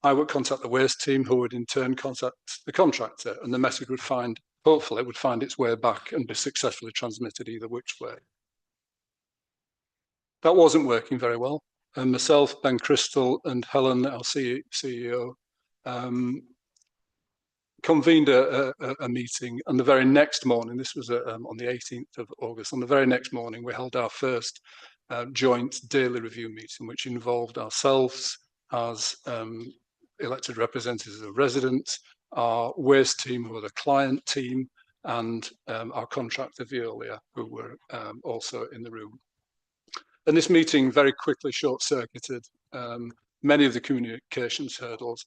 I would contact the waste team, who would in turn contact the contractor, and the message would hopefully it would find its way back and be successfully transmitted either which way. That wasn't working very well. And myself, Ben Crystal, and Helen, our CEO, convened a meeting. And the very next morning, this was on the 18th of August, on the very next morning, we held our first joint daily review meeting, which involved ourselves as elected representatives of residents, our waste team, who were the client team, and our contractor Veolia, who were also in the room. And this meeting very quickly short-circuited many of the communications hurdles.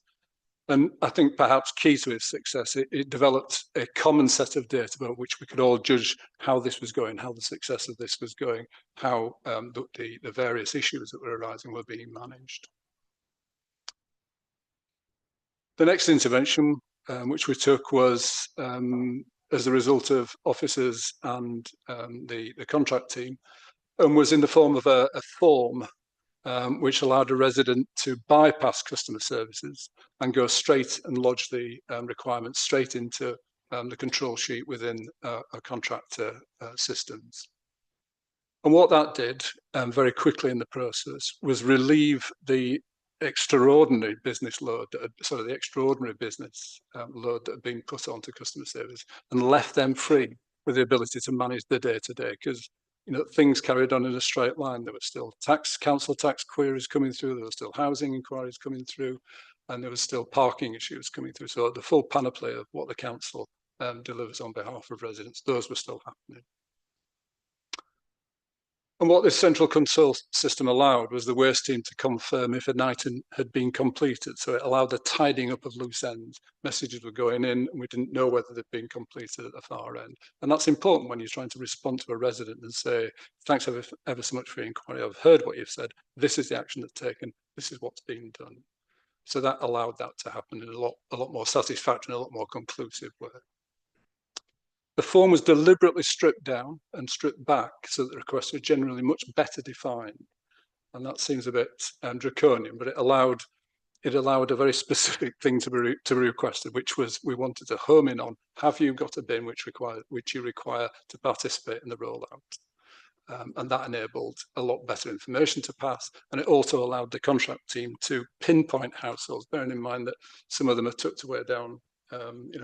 And I think perhaps key to its success, it developed a common set of data about which we could all judge how this was going, how the success of this was going, how the various issues that were arising were being managed. The next intervention which we took was as a result of officers and the contract team, and was in the form of a form which allowed a resident to bypass customer services and go straight and lodge the requirements straight into the control sheet within our contractor systems. And what that did very quickly in the process was relieve the extraordinary business load, sort of the extraordinary business load that had been put onto customer service, and left them free with the ability to manage the day-to-day, because things carried on in a straight line. There were still council tax queries coming through, there were still housing inquiries coming through, and there was still parking issues coming through. So the full panoply of what the council delivers on behalf of residents, those were still happening. And what this central control system allowed was the waste team to confirm if an item had been completed. So it allowed the tidying up of loose ends. Messages were going in and we didn't know whether they'd been completed at the far end. And that's important when you're trying to respond to a resident and say, thanks ever so much for your inquiry. I've heard what you've said. This is the action that's taken. This is what's being done. So that allowed that to happen in a lot more satisfactory and a lot more conclusive way. The form was deliberately stripped down and stripped back so that the requests were generally much better defined. And that seems a bit draconian, but it allowed a very specific thing to be requested, which was we wanted to home in on, have you got a bin which you require to participate in the rollout? And that enabled a lot better information to pass. And it also allowed the contract team to pinpoint households, bearing in mind that some of them are tucked away down,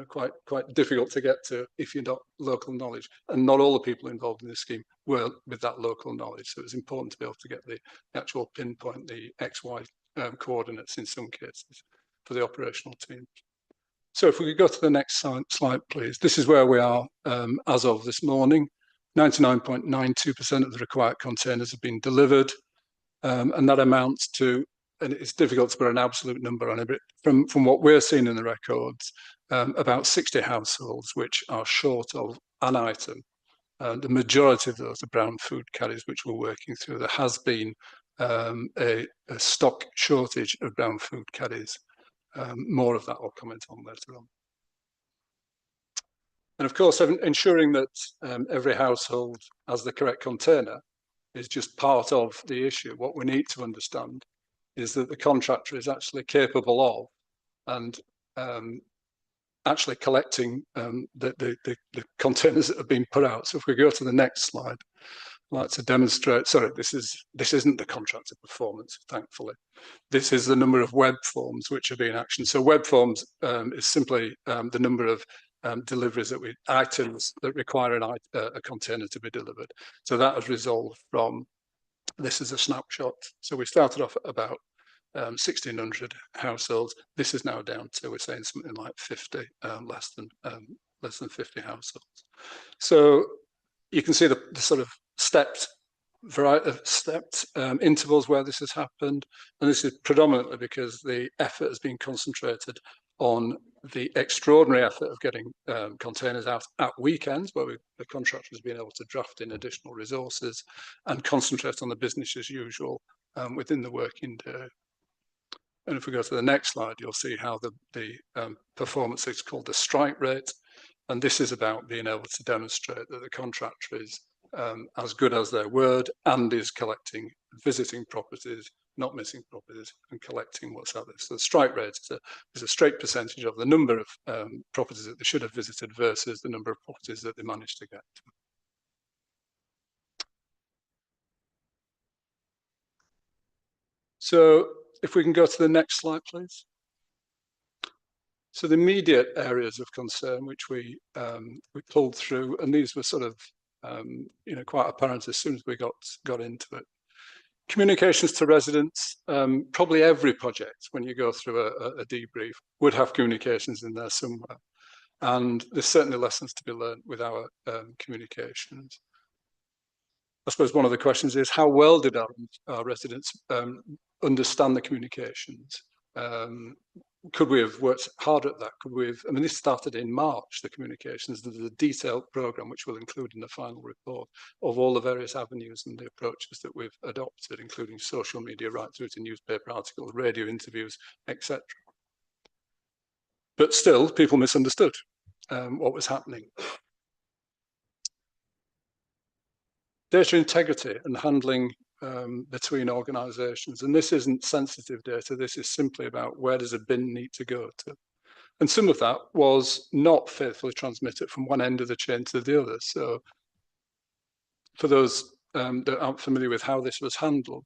quite difficult to get to if you're not local knowledge. And not all the people involved in the scheme were with that local knowledge. So it was important to be able to get the actual pinpoint, the XY coordinates in some cases for the operational team. So if we could go to the next slide, please. This is where we are as of this morning. 99.92% of the required containers have been delivered, and that amounts to, and it's difficult to put an absolute number on it, but from what we're seeing in the records, about 60 households which are short of an item. The majority of those are brown food carriers which we're working through. There has been a stock shortage of brown food carriers. More of that I'll comment on later on. And of course, ensuring that every household has the correct container is just part of the issue. What we need to understand is that the contractor is actually capable of and actually collecting the containers that have been put out. So if we go to the next slide, I'd like to demonstrate, sorry, this isn't the contractor performance, thankfully. This is the number of web forms which are being actioned. So web forms is simply the number of deliveries items that require a container to be delivered. So that has resolved from, this is a snapshot. So we started off at about 1,600 households. This is now down to, we're saying something like 50, less than 50 households. So you can see the sort of stepped intervals where this has happened, and this is predominantly because the effort has been concentrated on the extraordinary effort of getting containers out at weekends, where the contractor has been able to draft in additional resources and concentrate on the business as usual within the working day. And if we go to the next slide, you'll see how the performance is called the strike rate. And this is about being able to demonstrate that the contractor is as good as their word and is collecting, visiting properties, not missing properties, and collecting what's out there. So the strike rate is a straight percentage of the number of properties that they should have visited versus the number of properties that they managed to get to. So if we can go to the next slide, please. So the immediate areas of concern which we pulled through, and these were sort of quite apparent as soon as we got into it. Communications to residents. Probably every project, when you go through a debrief, would have communications in there somewhere, and there's certainly lessons to be learned with our communications. I suppose one of the questions is, how well did our residents understand the communications? Could we have worked harder at that? Could we have, I mean, this started in March, the communications, there's a detailed programme which we'll include in the final report of all the various avenues and the approaches that we've adopted, including social media right through to newspaper articles, radio interviews, etc. But still, people misunderstood what was happening. Data integrity and handling between organisations, and this isn't sensitive data, this is simply about where does a bin need to go to. And some of that was not faithfully transmitted from one end of the chain to the other. So for those that aren't familiar with how this was handled,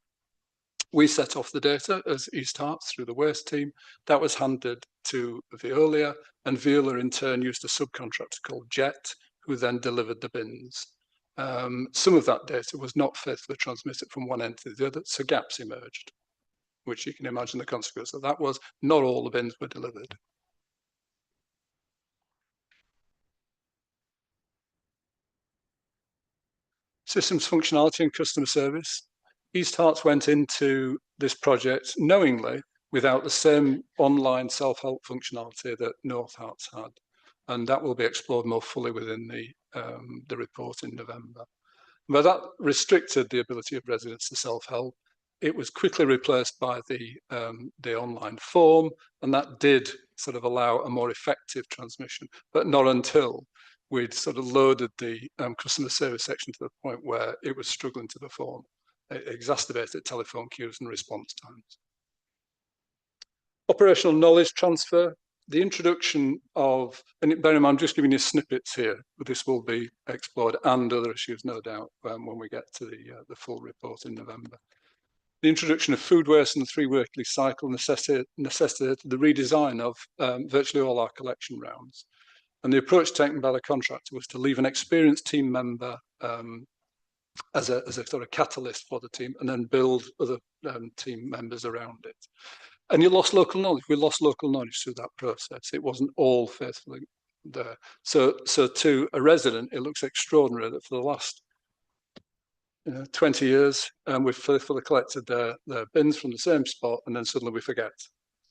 We set off the data as East Harts through the waste team. That was handed to Veolia, and Veolia in turn used a subcontractor called Jet, who then delivered the bins. Some of that data was not faithfully transmitted from one end to the other, so gaps emerged, which you can imagine the consequence of that was not all the bins were delivered. Systems functionality and customer service. East Harts went into this project knowingly without the same online self-help functionality that North Harts had, and that will be explored more fully within the report in November. But that restricted the ability of residents to self-help. It was quickly replaced by the online form, and that did sort of allow a more effective transmission, but not until we'd sort of loaded the customer service section to the point where it was struggling to perform. It exacerbated telephone queues and response times. Operational knowledge transfer. The introduction of, and bear in mind, I'm just giving you snippets here, but this will be explored and other issues, no doubt, when we get to the full report in November. The introduction of food waste and the 3-weekly cycle necessitated the redesign of virtually all our collection rounds. And the approach taken by the contractor was to leave an experienced team member as a sort of catalyst for the team, and then build other team members around it. And you lost local knowledge. We lost local knowledge through that process. It wasn't all faithfully there. So to a resident, it looks extraordinary that for the last 20 years, we've faithfully collected their bins from the same spot, and then suddenly we forget.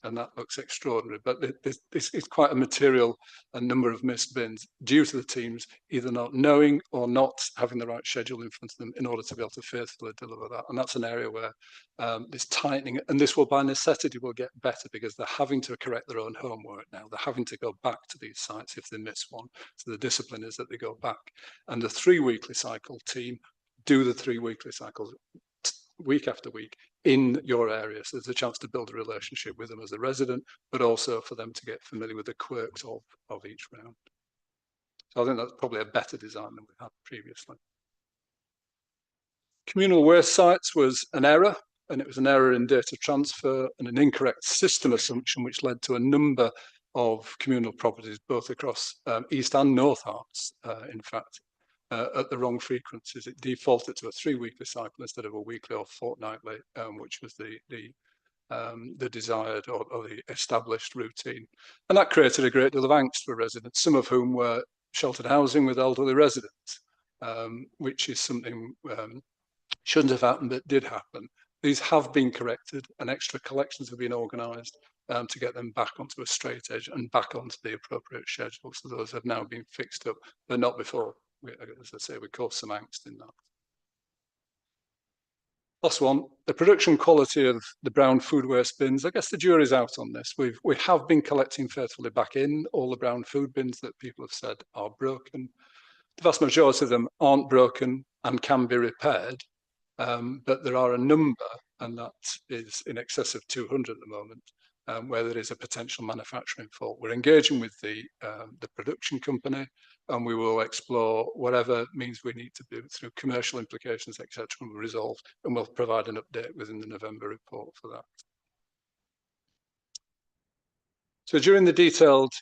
And that looks extraordinary. But this is quite a material number of missed bins due to the teams either not knowing or not having the right schedule in front of them in order to be able to faithfully deliver that. And that's an area where this tightening, and this will by necessity will get better because they're having to correct their own homework now. They're having to go back to these sites if they miss one. So the discipline is that they go back. And the 3-weekly cycle team do the 3-weekly cycles week after week in your area. So there's a chance to build a relationship with them as a resident, but also for them to get familiar with the quirks of each round. So I think that's probably a better design than we had previously. Communal waste sites was an error, and it was an error in data transfer and an incorrect system assumption, which led to a number of communal properties, both across East and North Harts, in fact, at the wrong frequencies. It defaulted to a 3-weekly cycle instead of a weekly or fortnightly, which was the desired or the established routine. And that created a great deal of angst for residents, some of whom were sheltered housing with elderly residents, which is something shouldn't have happened, but did happen. These have been corrected, and extra collections have been organised to get them back onto a straight edge and back onto the appropriate schedule. So those have now been fixed up, but not before. As I say, we caused some angst in that. Last one, the production quality of the brown food waste bins. I guess the jury's out on this. We have been collecting faithfully back in all the brown food bins that people have said are broken. The vast majority of them aren't broken and can be repaired, but there are a number, and that is in excess of 200 at the moment, where there is a potential manufacturing fault. We're engaging with the production company, and we will explore whatever means we need to do through commercial implications, etc., and we'll resolve, and we'll provide an update within the November report for that. So during the detailed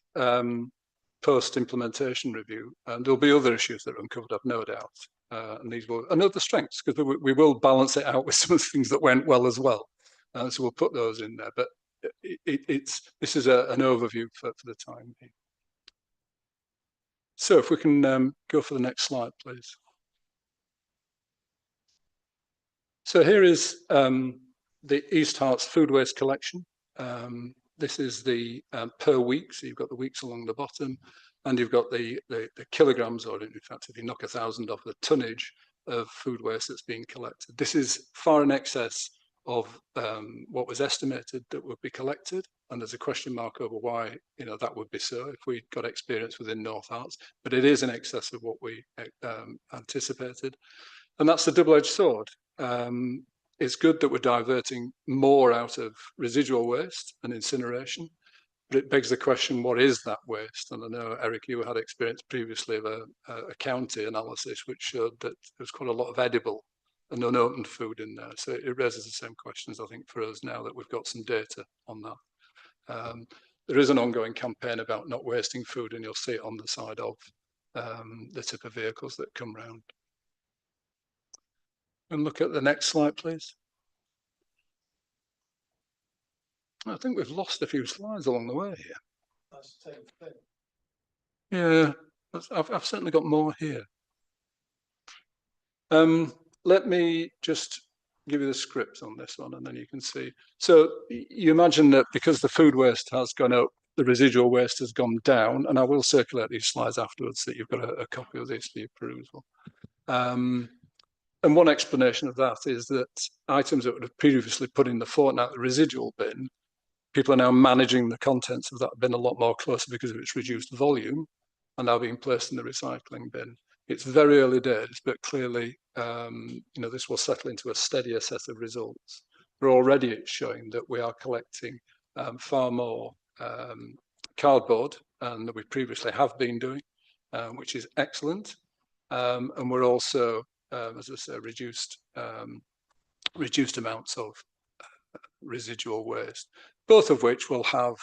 post-implementation review, there'll be other issues that are uncovered, I've no doubt, and these will, and other strengths, because we will balance it out with some of the things that went well as well. So we'll put those in there, but this is an overview for the time being. So if we can go for the next slide, please. So here is the East Harts food waste collection. This is the per week, so you've got the weeks along the bottom, and you've got the kilograms, or in fact, if you knock 1,000 off, the tonnage of food waste that's being collected. This is far in excess of what was estimated that would be collected, and there's a question mark over why that would be so if we got experience within North Harts, but it is in excess of what we anticipated, and that's the double-edged sword. It's good that we're diverting more out of residual waste and incineration, but it begs the question, what is that waste? And I know, Eric, you had experience previously of a county analysis which showed that there's quite a lot of edible an unopened food in there. So it raises the same questions, I think, for us now that we've got some data on that. There is an ongoing campaign about not wasting food, and you'll see it on the side of the tip of vehicles that come round. And look at the next slide, please. I think we've lost a few slides along the way here. Yeah, I've certainly got more here. Let me just give you the script on this one, and then you can see. So you imagine that because the food waste has gone up, the residual waste has gone down, and I will circulate these slides afterwards so that you've got a copy of this for your perusal. And one explanation of that is that items that would have previously put in the fortnightly residual bin, people are now managing the contents of that bin a lot more closely because of its reduced volume, and now being placed in the recycling bin. It's very early days, but clearly, this will settle into a steadier set of results. But already it's showing that we are collecting far more cardboard than we previously have been doing, which is excellent. And we're also, as I say, reduced amounts of residual waste, both of which will have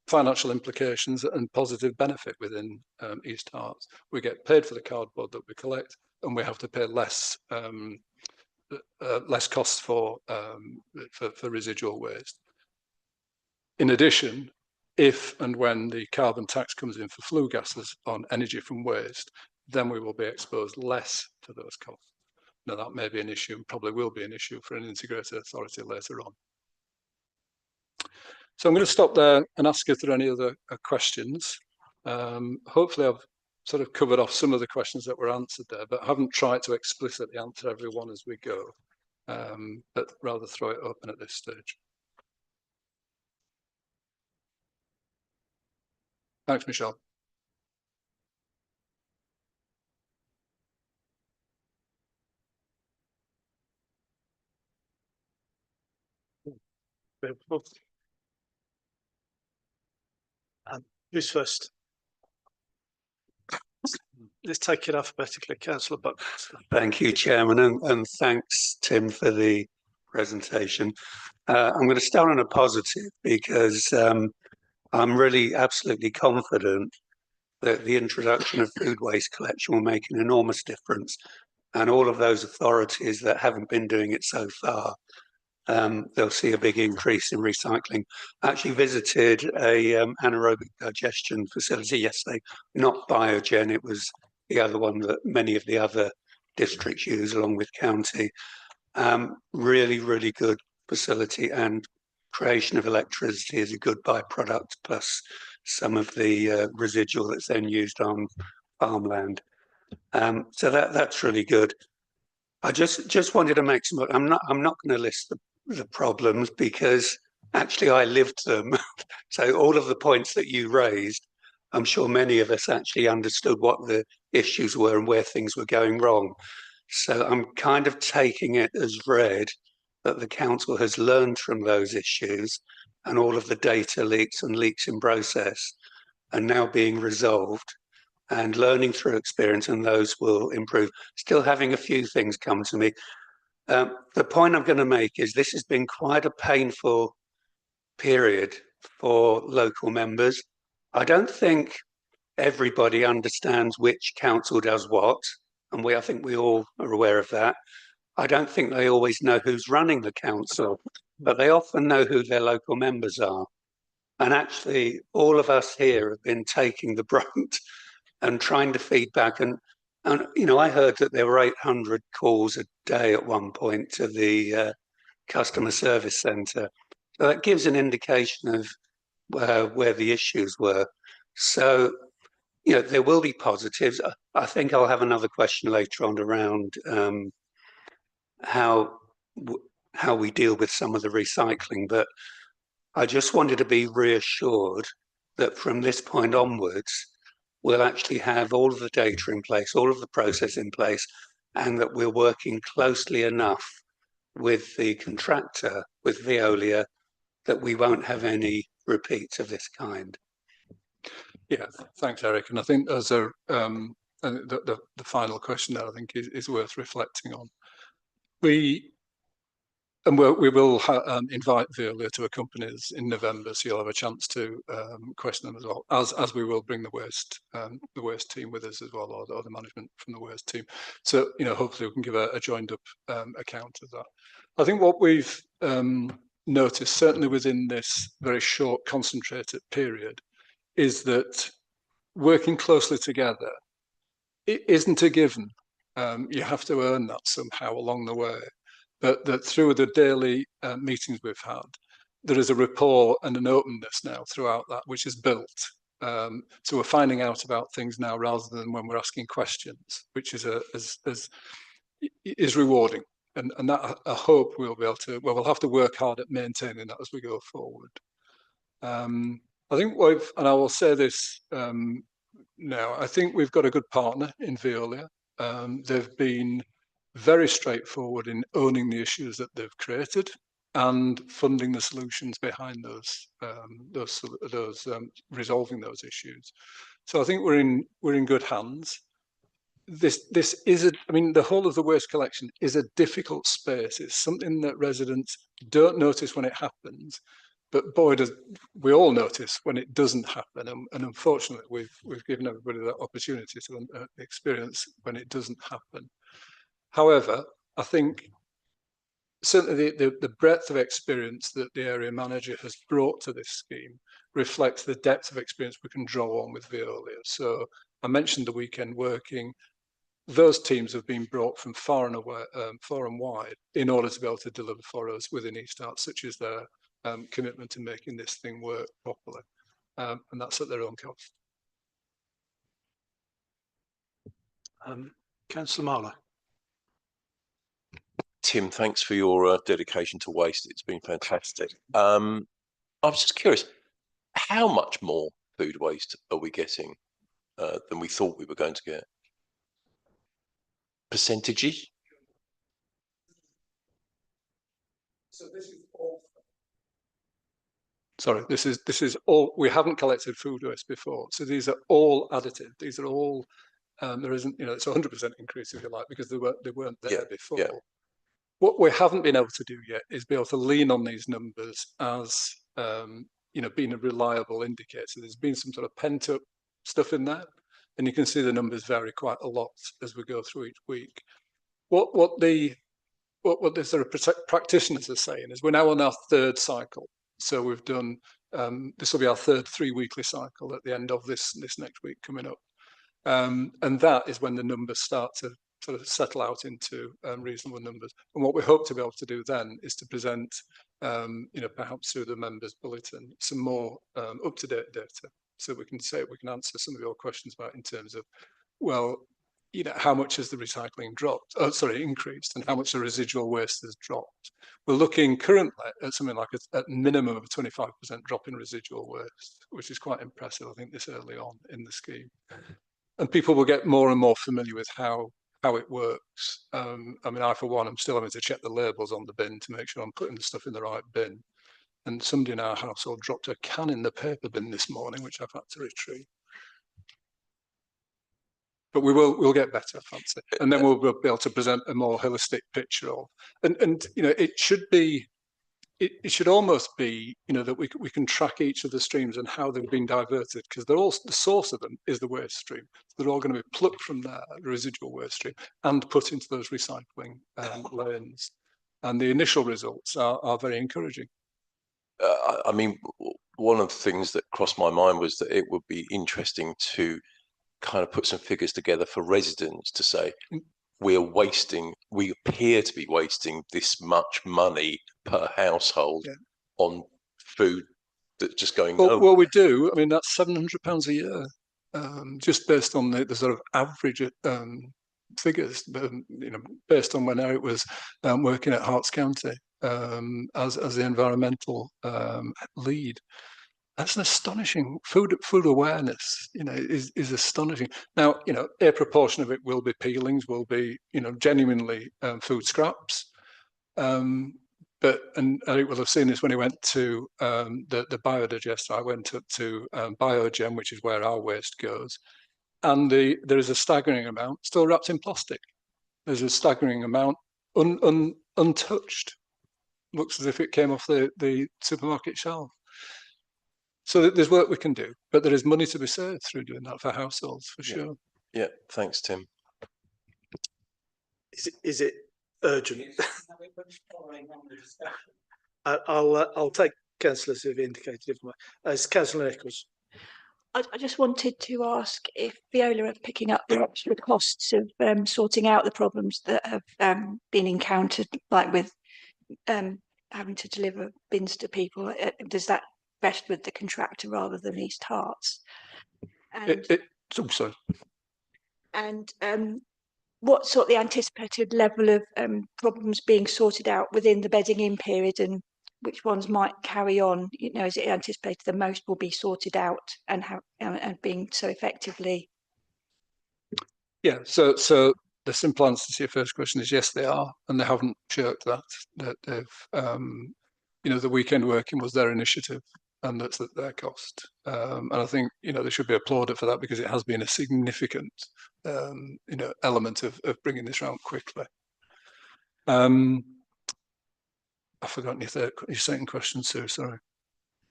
financial implications and positive benefit within East Herts. We get paid for the cardboard that we collect, and we have to pay less costs for residual waste. In addition, if and when the carbon tax comes in for flue gases on energy from waste, then we will be exposed less to those costs. Now, that may be an issue, and probably will be an issue for an integrated authority later on. So I'm going to stop there and ask if there are any other questions. Hopefully I've sort of covered off some of the questions that were answered there, but I haven't tried to explicitly answer every one as we go, but rather throw it open at this stage. Thanks, Michelle. Who's first? Let's take it alphabetically. Councillor Buck. Thank you, Chairman, and thanks, Tim, for the presentation. I'm going to start on a positive because I'm really absolutely confident that the introduction of food waste collection will make an enormous difference, and all of those authorities that haven't been doing it so far, they'll see a big increase in recycling. I actually visited a anaerobic digestion facility yesterday, not Biogen, it was the other one that many of the other districts use along with county. Really, really good facility, and creation of electricity is a good byproduct, plus some of the residual that's then used on farmland. So that's really good. I just wanted to make some. I'm not going to list the problems because actually I lived them. So all of the points that you raised, I'm sure many of us actually understood what the issues were and where things were going wrong. So I'm kind of taking it as read that the council has learned from those issues, and all of the data leaks and leaks in process are now being resolved and learning through experience, and those will improve. Still having a few things come to me. The point I'm going to make is this has been quite a painful period for local members. I don't think everybody understands which council does what, and I think we all are aware of that. I don't think they always know who's running the council, but they often know who their local members are. And actually, all of us here have been taking the brunt and trying to feed back. And I heard that there were 800 calls a day at one point to the customer service centre. So that gives an indication of where the issues were. So, there will be positives. I think I'll have another question later on around how we deal with some of the recycling, but I just wanted to be reassured that from this point onwards, we'll actually have all of the data in place, all of the process in place, and that we're working closely enough with the contractor, with Veolia, that we won't have any repeats of this kind. Yeah, thanks, Eric. And I think as a the final question there, I think, is worth reflecting on. We will invite Veolia to accompany us in November, so you'll have a chance to question them as well, as we will bring the waste team with us as well, or the management from the waste team. So, hopefully we can give a joined up account of that. I think what we've noticed, certainly within this very short concentrated period, is that working closely together, it isn't a given. You have to earn that somehow along the way. But that through the daily meetings we've had, there is a rapport and an openness now throughout that, which is built. So we're finding out about things now rather than when we're asking questions, which is is rewarding. And that I hope we'll be able to. Well, we'll have to work hard at maintaining that as we go forward. I think and I will say this now. I think we've got a good partner in Veolia. They've been very straightforward in owning the issues that they've created and funding the solutions behind those resolving those issues. So I think we're in good hands. This is the whole of the waste collection is a difficult space. It's something that residents don't notice when it happens, but boy, does we all notice when it doesn't happen. And unfortunately, we've given everybody that opportunity to experience when it doesn't happen. However, I think certainly the breadth of experience that the area manager has brought to this scheme reflects the depth of experience we can draw on with Veolia. So I mentioned the weekend working. Those teams have been brought from far and wide in order to be able to deliver for us within East Arts, such as their commitment to making this thing work properly. And that's at their own cost. Councillor Marlow. Tim, thanks for your dedication to waste. It's been fantastic. I was just curious, how much more food waste are we getting than we thought we were going to get? Percentages? So this is all. Sorry, this is all. We haven't collected food waste before, so these are all additive. These are all. There isn't, it's 100% increase if you like, because they weren't there before. Yeah. What we haven't been able to do yet is be able to lean on these numbers as being a reliable indicator. There's been some sort of pent up stuff in there, and you can see the numbers vary quite a lot as we go through each week. What the sort of practitioners are saying is we're now on our third cycle. So we've done this will be our third 3-weekly cycle at the end of this next week coming up, and that is when the numbers start to sort of settle out into reasonable numbers. And what we hope to be able to do then is to present, perhaps through the members' bulletin, some more up-to-date data, so we can answer some of your questions about in terms of, well, how much has the recycling increased, and how much the residual waste has dropped. We're looking currently at something like a minimum of a 25% drop in residual waste, which is quite impressive, I think, this early on in the scheme. And people will get more and more familiar with how it works. I, for one, I'm still having to check the labels on the bin to make sure I'm putting the stuff in the right bin. And somebody in our household dropped a can in the paper bin this morning, which I've had to retrieve. But we'll get better, I fancy, and then we'll be able to present a more holistic picture of. And it should be. It should almost be, that we can track each of the streams and how they've been diverted, because they're all, the source of them is the waste stream. So they're all going to be plucked from there, the residual waste stream, and put into those recycling lanes. And the initial results are very encouraging. One of the things that crossed my mind was that it would be interesting to kind of put some figures together for residents to say, we appear to be wasting this much money per household on food that's just going home. Well, we do. That's £700 a year, just based on the sort of average figures, based on when Eric was working at Herts County as the environmental lead. That's an astonishing food awareness, is astonishing. Now, a proportion of it will be peelings, will be, genuinely food scraps. But Eric will have seen this when he went to the biodigester. I went up to Biogen, which is where our waste goes. and there is a staggering amount still wrapped in plastic. There's a staggering amount untouched. Looks as if it came off the supermarket shelf. So there's work we can do, but there is money to be saved through doing that for households, for sure. Yeah, thanks, Tim. Is it urgent? I'll take councillors who've indicated differently. As Councillor Nichols. I just wanted to ask if Viola are picking up the extra costs of sorting out the problems that have been encountered, like with having to deliver bins to people. Does that rest with the contractor rather than East Herts? And what sort of the anticipated level of problems being sorted out within the bedding in period, and which ones might carry on? You know, is it anticipated that most will be sorted out and being so effectively? Yeah. So the simple answer to your first question is yes, they are, and they haven't shirked that. That they've, you know, the weekend working was their initiative, and that's at their cost. And I think, you know, they should be applauded for that, because it has been a significant, you know, element of bringing this round quickly. I've forgotten your second question, Sue. Sorry.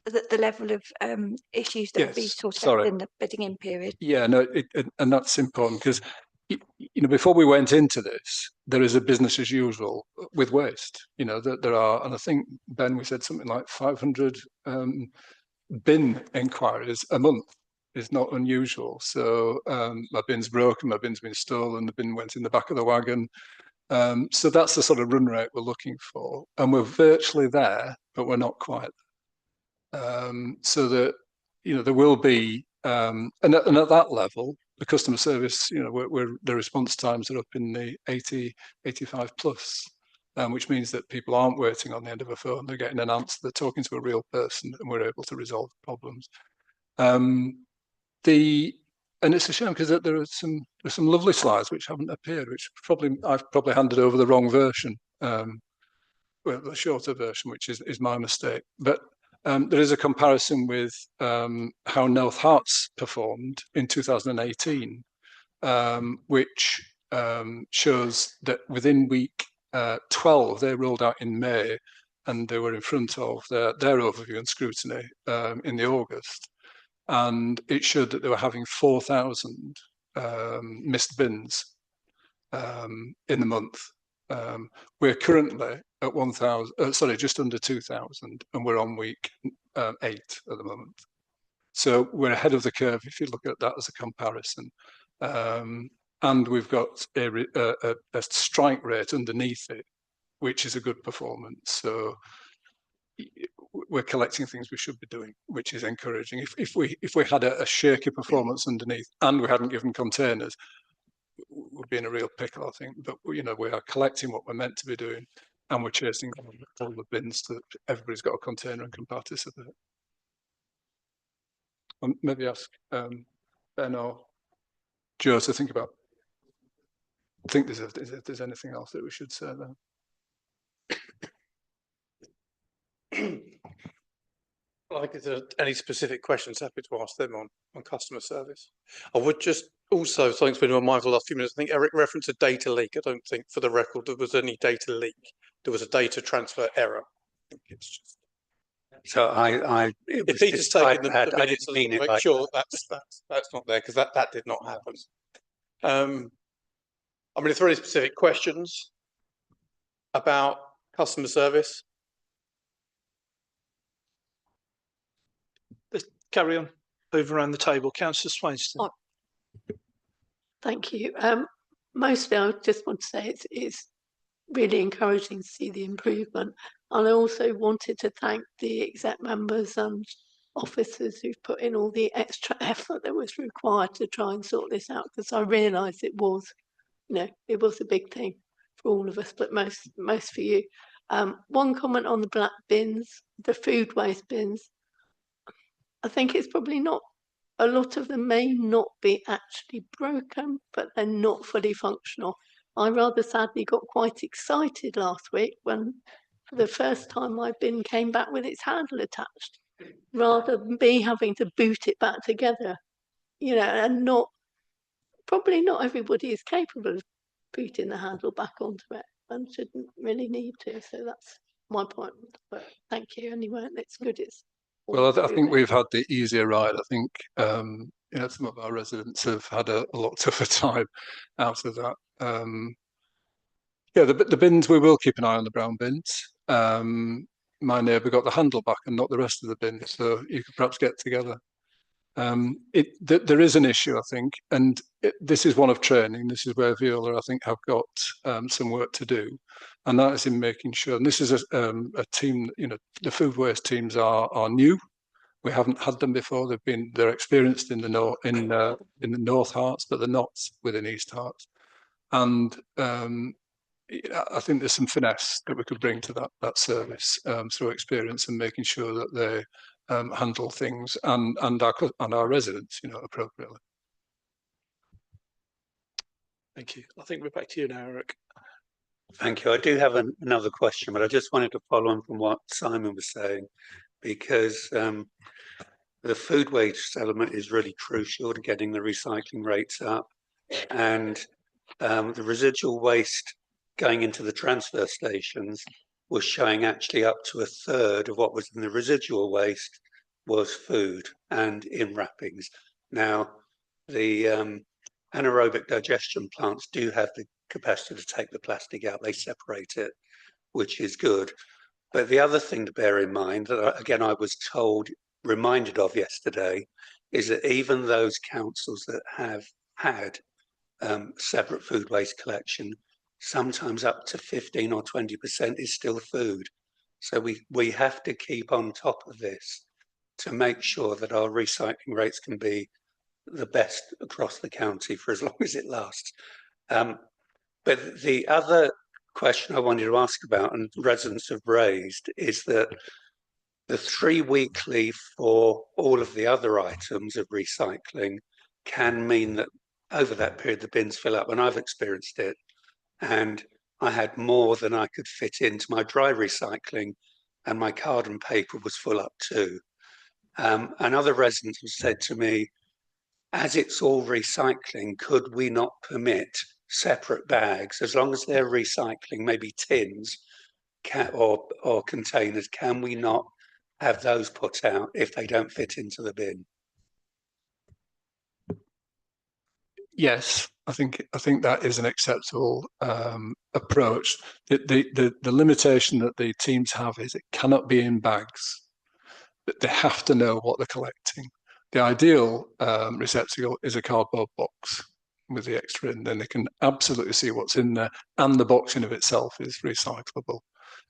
The level of issues that will be sorted out in the bedding in period. Yeah, no, and that's important, because you know, before we went into this, there is a business as usual with waste. You know, that there are, and I think, Ben, we said something like 500 bin inquiries a month is not unusual. So my bin's broken, my bin's been stolen, the bin went in the back of the wagon. So that's the sort of run rate we're looking for, and we're virtually there, but we're not quite there. So that, you know, there will be, and at that level, the customer service, you know, the response times are up in the 85 plus, which means that people aren't waiting on the end of a phone; they're getting an answer, they're talking to a real person, and we're able to resolve problems. And it's a shame, because there's some lovely slides which haven't appeared, which I've probably handed over the wrong version, well, the shorter version, which is my mistake. But there is a comparison with how North Herts performed in 2018, which shows that within week 12, they rolled out in May, and they were in front of their overview and scrutiny in the August. And it showed that they were having 4,000 missed bins in the month. We're currently at 1,000, just under 2,000, and we're on week 8 at the moment. So we're ahead of the curve if you look at that as a comparison. And we've got a strike rate underneath it, which is a good performance. So we're collecting things we should be doing, which is encouraging. If we had a shaky performance underneath and we hadn't given containers, we'd be in a real pickle, I think. But, you know, we are collecting what we're meant to be doing, and we're chasing all the bins so that everybody's got a container and can participate. Maybe ask Ben or Joe to think about. I think if there's anything else that we should say there. Like, if there's any specific questions, happy to ask them on customer service. I would just also, something's been on my mind for the last few minutes, I think Eric referenced a data leak. I don't think, for the record, there was any data leak. There was a data transfer error. I think it's just... So if Peter's taking the minutes, I didn't mean it make like sure that's not there, because that did not happen. I mean, if there are any specific questions about customer service, let's carry on over around the table. Councillor Swainston. Thank you. Mostly, I just want to say it's really encouraging to see the improvement. And I also wanted to thank the exec members and officers who've put in all the extra effort that was required to try and sort this out, because I realised it was, you know, it was a big thing for all of us, but most for you. One comment on the black bins, the food waste bins. I think it's probably not, a lot of them may not be actually broken, but they're not fully functional. I rather sadly got quite excited last week when, for the first time, my bin came back with its handle attached, rather than me having to boot it back together, you know, and not probably not everybody is capable of putting the handle back onto it and shouldn't really need to. So that's my point. But thank you anyway. It's good. It's Well, I think improving. we've had the easier ride. I think some of our residents have had a lot tougher time out of that. Yeah, the bins, we will keep an eye on the brown bins. My neighbour got the handle back and not the rest of the bins, so you could perhaps get together. There is an issue, I think, and this is one of training. This is where Viola, I think, have got some work to do, and that is in making sure. And this is a team. The food waste teams are new. We haven't had them before. They're experienced in the North Hearts, but they're not within East Hearts. And I think there's some finesse that we could bring to that service through experience and making sure that they handle things and our residents, appropriately. Thank you. I think we're back to you now, Eric. Thank you. I do have another question, but I just wanted to follow on from what Simon was saying, because the food waste element is really crucial to getting the recycling rates up, and the residual waste going into the transfer stations was showing actually up to a third of what was in the residual waste was food and in wrappings. Now, the anaerobic digestion plants do have the capacity to take the plastic out. They separate it, which is good. But the other thing to bear in mind, that again I was reminded of yesterday, is that even those councils that have had separate food waste collection, sometimes up to 15 or 20% is still food. So we have to keep on top of this to make sure that our recycling rates can be the best across the county for as long as it lasts. But the other question I wanted to ask about, and residents have raised, is that the 3 weekly for all of the other items of recycling can mean that over that period the bins fill up, and I've experienced it, and I had more than I could fit into my dry recycling, and my card and paper was full up too. And other residents have said to me, as it's all recycling, could we not permit separate bags, as long as they're recycling, maybe tins or containers, can we not have those put out if they don't fit into the bin? Yes, I think that is an acceptable approach. The limitation that the teams have is it cannot be in bags. They have to know what they're collecting. The ideal receptacle is a cardboard box with the extra in, then they can absolutely see what's in there, and the box in of itself is recyclable.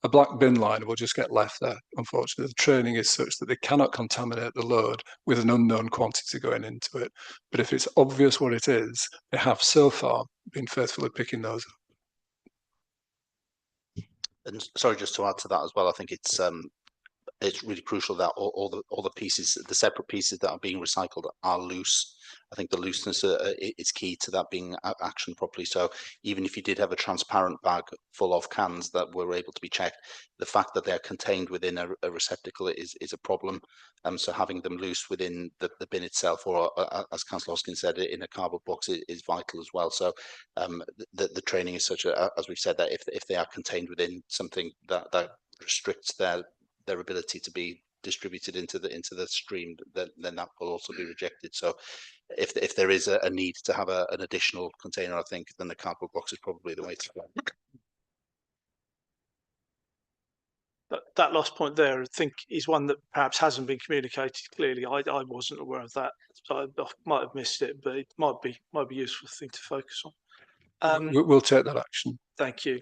A black bin liner will just get left there. Unfortunately, the training is such that they cannot contaminate the load with an unknown quantity going into it. But if it's obvious what it is, they have so far been faithfully picking those up. And sorry, just to add to that as well, I think it's really crucial that all the pieces, the separate pieces that are being recycled, are loose. I think the looseness is key to that being actioned properly. So even if you did have a transparent bag full of cans that were able to be checked, the fact that they're contained within a receptacle is a problem. So having them loose within the bin itself, or as Councillor Hoskin said, in a cardboard box is vital as well. So the training is such as we've said, that if they are contained within something that restricts their ability to be distributed into the stream, then that will also be rejected. So if there is a need to have an additional container, I think then the cardboard box is probably the way to go. That last point there, I think, is one that perhaps hasn't been communicated clearly. I wasn't aware of that, so I might have missed it, but it might be a useful thing to focus on. We'll take that action. Thank you.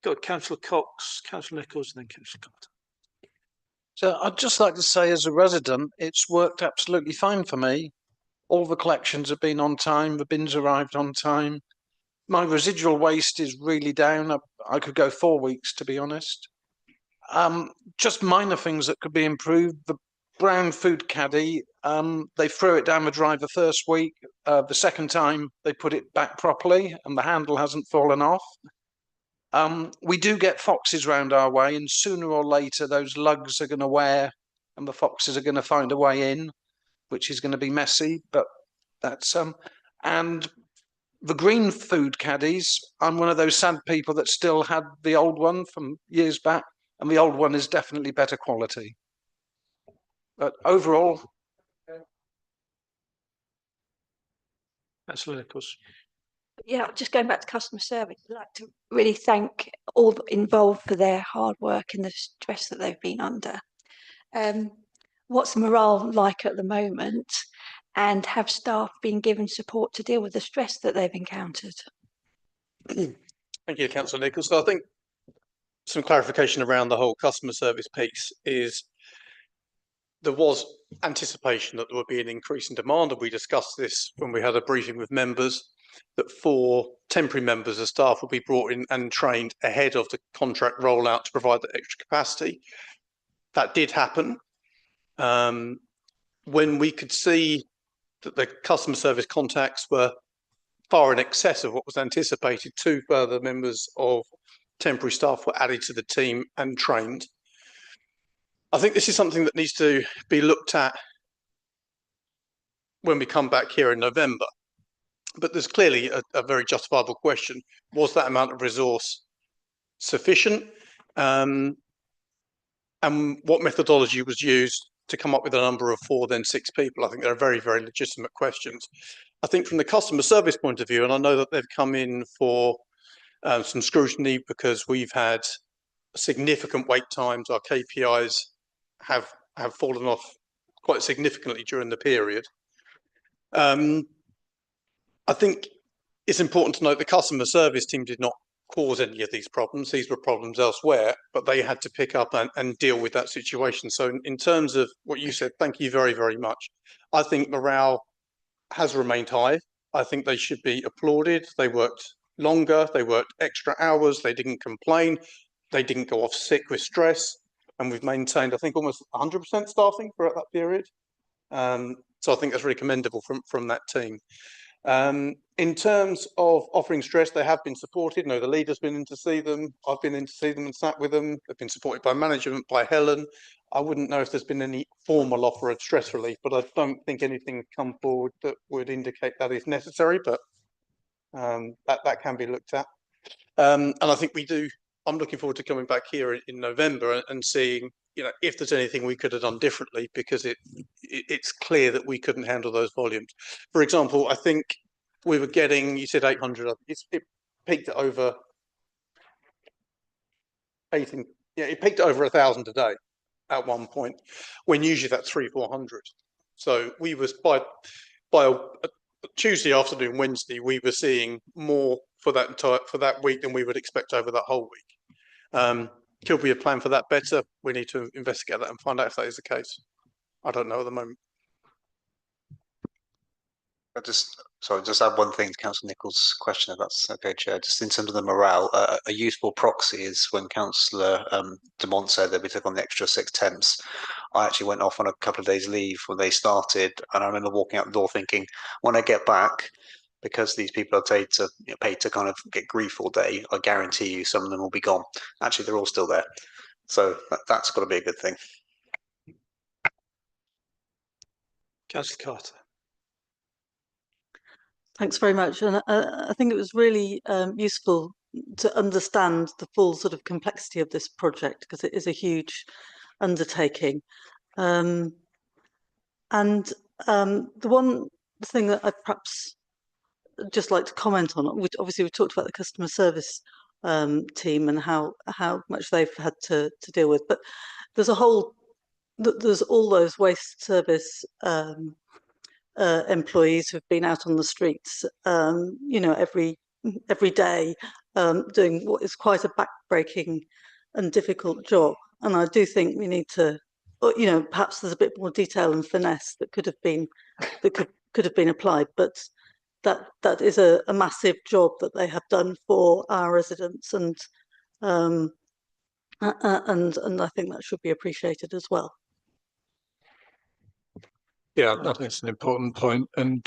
Got Councillor Cox, Councillor Nichols, and then Councillor Carter. So I'd just like to say, as a resident, it's worked absolutely fine for me. All the collections have been on time, the bins arrived on time. My residual waste is really down. I could go 4 weeks, to be honest. Just minor things that could be improved. The brown food caddy, they threw it down the drive the first week. The second time they put it back properly and the handle hasn't fallen off. We do get foxes round our way, and sooner or later those lugs are going to wear and the foxes are going to find a way in, which is going to be messy, but that's And the green food caddies, I'm one of those sad people that still had the old one from years back, and the old one is definitely better quality. But overall, Councillor Nichols. Yeah, just going back to customer service, I'd like to really thank all involved for their hard work and the stress that they've been under. What's the morale like at the moment? And have staff been given support to deal with the stress that they've encountered? Thank you, Councillor Nichols. So I think some clarification around the whole customer service piece is there was anticipation that there would be an increase in demand, and we discussed this when we had a briefing with members, that 4 temporary members of staff will be brought in and trained ahead of the contract rollout to provide that extra capacity. That did happen. When we could see that the customer service contacts were far in excess of what was anticipated, 2 further members of temporary staff were added to the team and trained. I think this is something that needs to be looked at when we come back here in November. But there's clearly a very justifiable question. Was that amount of resource sufficient? And what methodology was used to come up with a number of 4, then 6 people? I think they're very, very legitimate questions. I think from the customer service point of view, and I know that they've come in for some scrutiny because we've had significant wait times. Our KPIs have fallen off quite significantly during the period. I think it's important to note the customer service team did not cause any of these problems. These were problems elsewhere, but they had to pick up and deal with that situation. So in terms of what you said, thank you very, very much. I think morale has remained high. I think they should be applauded. They worked longer, they worked extra hours, they didn't complain, they didn't go off sick with stress, and we've maintained, I think, almost 100% staffing throughout that period. So I think that's really commendable from that team. In terms of offering stress, they have been supported. No, the leader's been in to see them. I've been in to see them and sat with them. They've been supported by management, by Helen. I wouldn't know if there's been any formal offer of stress relief, but I don't think anything come forward that would indicate that is necessary, but that can be looked at. And I think I'm looking forward to coming back here in November and seeing, if there's anything we could have done differently, because it's clear that we couldn't handle those volumes. For example, I think we were getting, you said 800, it peaked at over 18, it peaked at over 1,000 a day at one point, when usually that's 300-400. So we was by a Tuesday afternoon, Wednesday, we were seeing more for that week than we would expect over that whole week. Could we have planned for that better? We need to investigate that and find out if that is the case. I don't know at the moment. Just add one thing to Councillor Nichols' question, if that's okay, Chair. Just in terms of the morale, a useful proxy is when Councillor Demont said that we took on the extra 6 temps. I actually went off on a couple of days' leave when they started, and I remember walking out the door thinking, when I get back, because these people are paid to kind of get grief all day, I guarantee you some of them will be gone. Actually, they're all still there. So that's got to be a good thing. Councillor Carter. Thanks very much. And I think it was really useful to understand the full sort of complexity of this project, because it is a huge undertaking. And the one thing that I'd perhaps just like to comment on, which obviously we talked about the customer service team and how much they've had to deal with, but there's all those waste service employees who've been out on the streets, every day, doing what is quite a backbreaking and difficult job. And I do think we need to, perhaps there's a bit more detail and finesse that could have been applied, but that is a massive job that they have done for our residents, and I think that should be appreciated as well. Yeah, I think it's an important point, and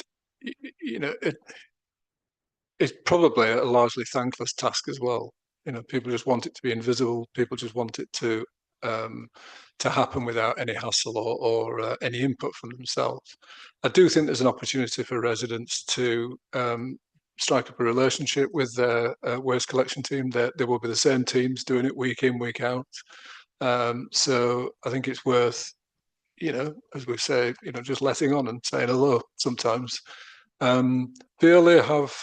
it's probably a largely thankless task as well. People just want it to be invisible. People just want it to to happen without any hassle or any input from themselves. I do think there's an opportunity for residents to strike up a relationship with their waste collection team. They will be the same teams doing it week in, week out. So I think it's worth, as we say, just letting on and saying hello sometimes. Veolia have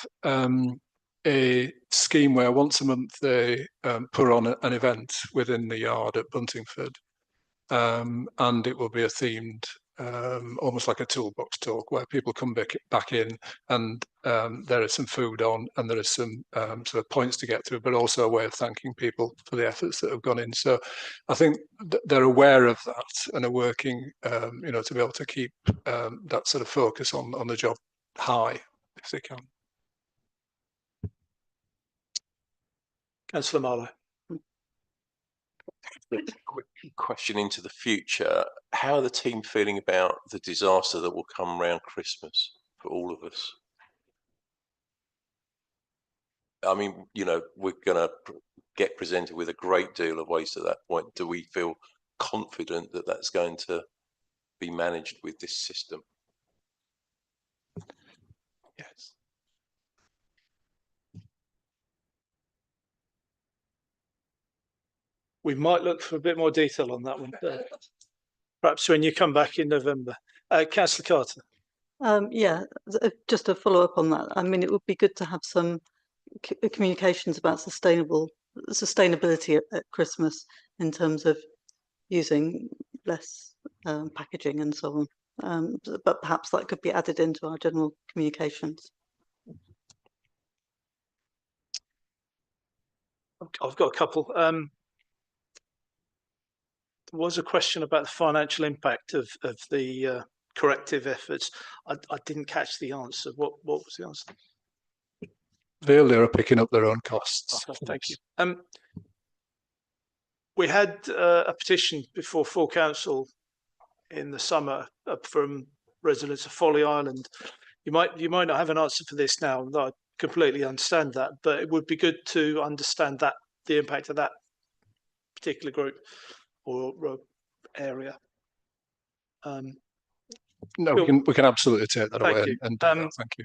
a scheme where once a month they put on an event within the yard at Buntingford, and it will be a themed, almost like a toolbox talk, where people come back in, and there is some food on, and there is some sort of points to get through, but also a way of thanking people for the efforts that have gone in. So I think they're aware of that and are working, to be able to keep that sort of focus on the job high, if they can. Councillor Marlowe. Quick question into the future. How are the team feeling about the disaster that will come around Christmas for all of us? I mean, we're going to get presented with a great deal of waste at that point. Do we feel confident that that's going to be managed with this system? Yes. We might look for a bit more detail on that one, perhaps when you come back in November. Councillor Carter. Yeah, just to follow up on that, I mean, it would be good to have some communications about sustainability at Christmas in terms of using less packaging and so on. But perhaps that could be added into our general communications. I've got a couple. There was a question about the financial impact of the corrective efforts. I didn't catch the answer. What was the answer? Veolia are picking up their own costs. Okay, thank you. We had a petition before full council in the summer from residents of Folly Island. You might not have an answer for this now. I completely understand that, but it would be good to understand the impact of that particular group or area. No, we can absolutely take that away and do that. Thank you.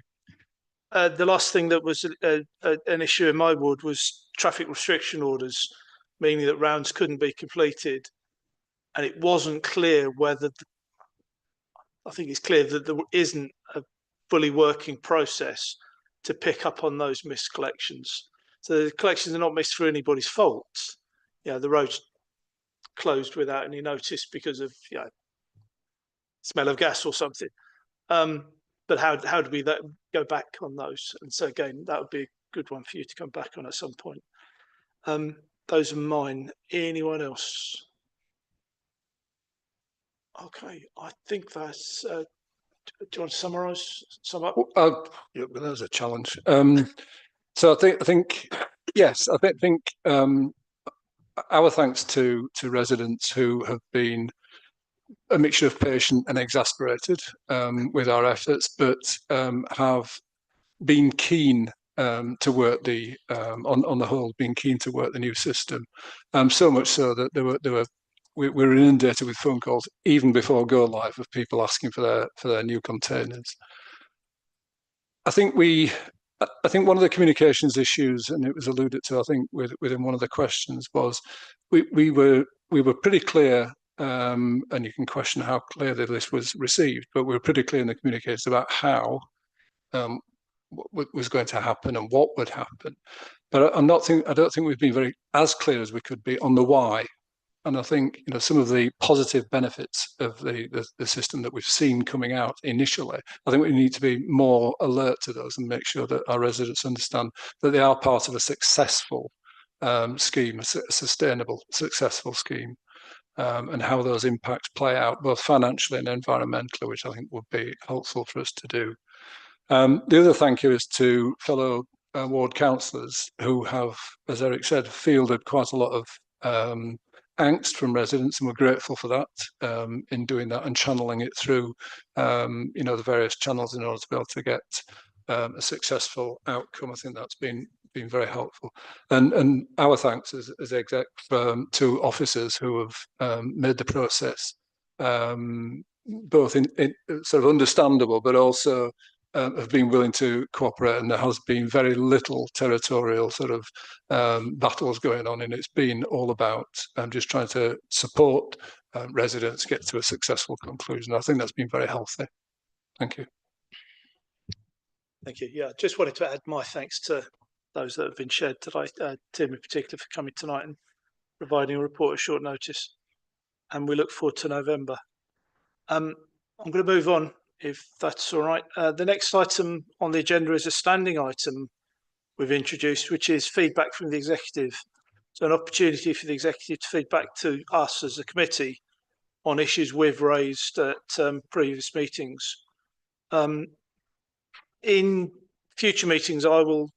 The last thing that was an issue in my ward was traffic restriction orders, meaning that rounds couldn't be completed, and it wasn't clear whether. I think it's clear that there isn't a fully working process to pick up on those missed collections. So the collections are not missed through anybody's fault. The road's closed without any notice because of smell of gas or something. But how do we go back on those? And so again, that would be a good one for you to come back on at some point. Those are mine. Anyone else? Okay, I think that's. Do you want to summarise? Sum up? Yeah, well, there's a challenge. So I think yes, I think our thanks to residents who have been a mixture of patient and exasperated with our efforts, but have been keen to work on the whole, been keen to work the new system. So much so that we were inundated with phone calls even before go live of people asking for their new containers. I think one of the communications issues, and it was alluded to, I think, within one of the questions, was we were pretty clear, and you can question how clearly this was received, but we were pretty clear in the communications about how what was going to happen and what would happen. But I don't think we've been as clear as we could be on the why. And I think some of the positive benefits of the system that we've seen coming out initially, I think we need to be more alert to those and make sure that our residents understand that they are part of a successful scheme, a sustainable, successful scheme, and how those impacts play out both financially and environmentally, which I think would be helpful for us to do. The other thank you is to fellow ward councillors who have, as Eric said, fielded quite a lot of angst from residents, and we're grateful for that in doing that and channeling it through the various channels in order to be able to get a successful outcome. I think that's been been very helpful. And our thanks as exec to officers who have made the process both in sort of understandable, but also have been willing to cooperate, and there has been very little territorial sort of battles going on, and it's been all about just trying to support residents get to a successful conclusion. I think that's been very healthy. Thank you. Thank you. Yeah, just wanted to add my thanks to those that have been shared today, Tim in particular for coming tonight and providing a report at short notice. And we look forward to November. I'm going to move on, if that's all right. The next item on the agenda is a standing item we've introduced, which is feedback from the executive. So an opportunity for the executive to feed back to us as a committee on issues we've raised at previous meetings. In future meetings, I will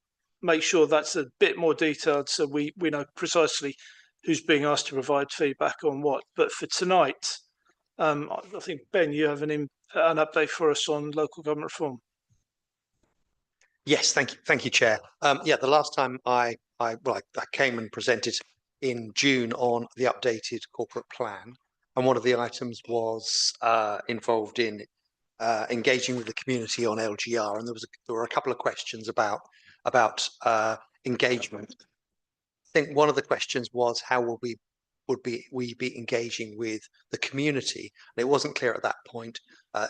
make sure that's a bit more detailed so we know precisely who's being asked to provide feedback on what. But for tonight, I think, Ben, you have an update for us on local government reform. Yes, thank you, Chair. Yeah, the last time I came and presented in June on the updated corporate plan, and one of the items was involved in engaging with the community on LGR, and there were a couple of questions about engagement. I think one of the questions was how would we be engaging with the community, and it wasn't clear at that point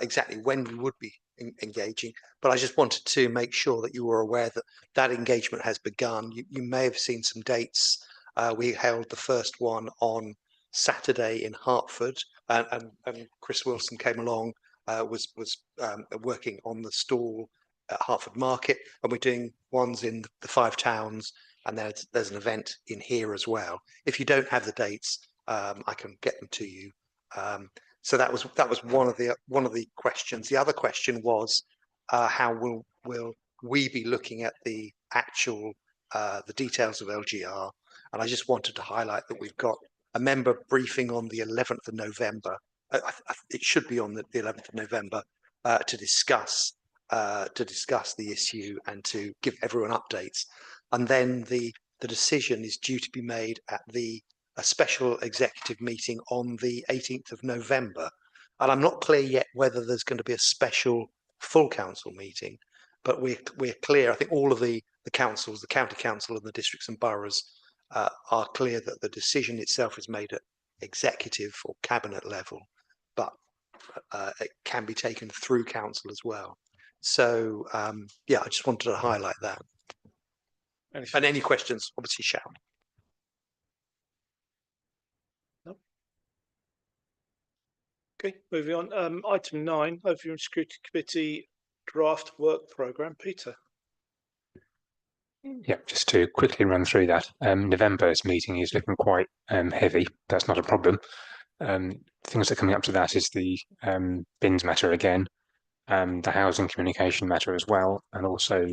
exactly when we would be engaging, but I just wanted to make sure that you were aware that that engagement has begun. You may have seen some dates. We held the first one on Saturday in Hertford, and Chris Wilson came along, was working on the stall at Hertford Market, and we're doing ones in the 5 towns, and there's an event in here as well. If you don't have the dates, I can get them to you. So that was one of the questions. The other question was how will we be looking at the actual the details of LGR? And I just wanted to highlight that we've got a member briefing on the 11th of November. It should be on the 11th of November to discuss the issue and to give everyone updates. And then the decision is due to be made at a special executive meeting on the 18th of November. And I'm not clear yet whether there's going to be a special full council meeting, but we're clear. I think all of the councils, the county council and the districts and boroughs are clear that the decision itself is made at executive or cabinet level, but it can be taken through council as well. So yeah, I just wanted to highlight that. And any questions, obviously shout. No. Okay, moving on. Item 9, Overview and Scrutiny Committee Draft Work Programme. Peter. Yeah, just to quickly run through that. November's meeting is looking quite heavy. That's not a problem. Things that are coming up to that is the bins matter again, the housing communication matter as well, and also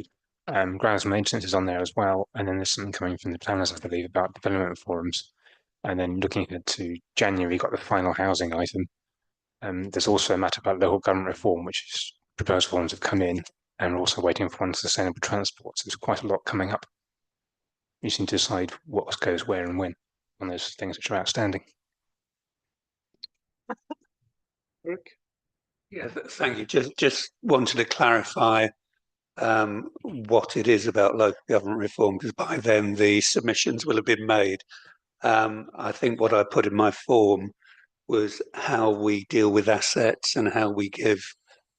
grounds maintenance is on there as well. And then there's something coming from the planners, I believe, about development forums. And then looking ahead to January, we've got the final housing item. There's also a matter about local government reform, which is proposed forms have come in, and we're also waiting for one sustainable transport. So there's quite a lot coming up. You just need to decide what goes where and when on those things which are outstanding. Rick? Yeah, thank you. Just wanted to clarify what it is about local government reform, because by then the submissions will have been made. I think what I put in my form was how we deal with assets and how we give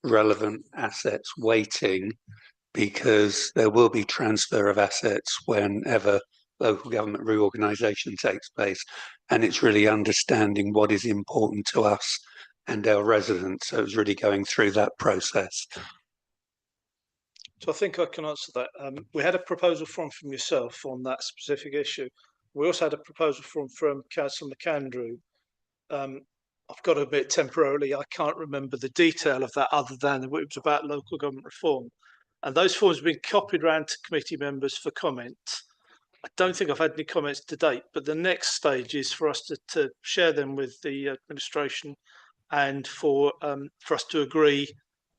relevant assets weighting, because there will be transfer of assets whenever local government reorganisation takes place, and it's really understanding what is important to us and our residents. So it's really going through that process. So I think I can answer that. We had a proposal from yourself on that specific issue. We also had a proposal from Councillor McAndrew. I've got to admit, temporarily, I can't remember the detail of that other than it was about local government reform. And those forms have been copied around to committee members for comment. I don't think I've had any comments to date, but the next stage is for us to share them with the administration and for us to agree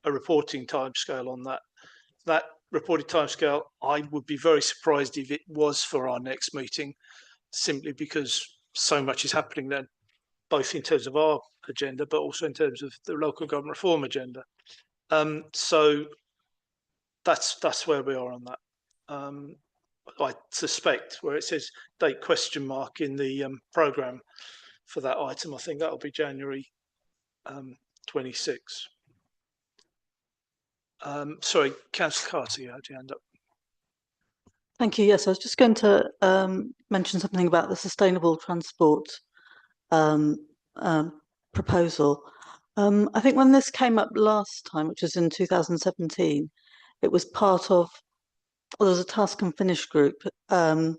a reporting timescale on that. That reported timescale, I would be very surprised if it was for our next meeting, simply because so much is happening then, both in terms of our agenda, but also in terms of the local government reform agenda. So that's where we are on that. I suspect where it says date question mark in the programme for that item, I think that'll be January 26. Sorry, Councillor Carter, you had your hand up. Thank you. Yes, I was just going to mention something about the sustainable transport proposal. I think when this came up last time, which was in 2017, it was part of, well, there was a task and finish group that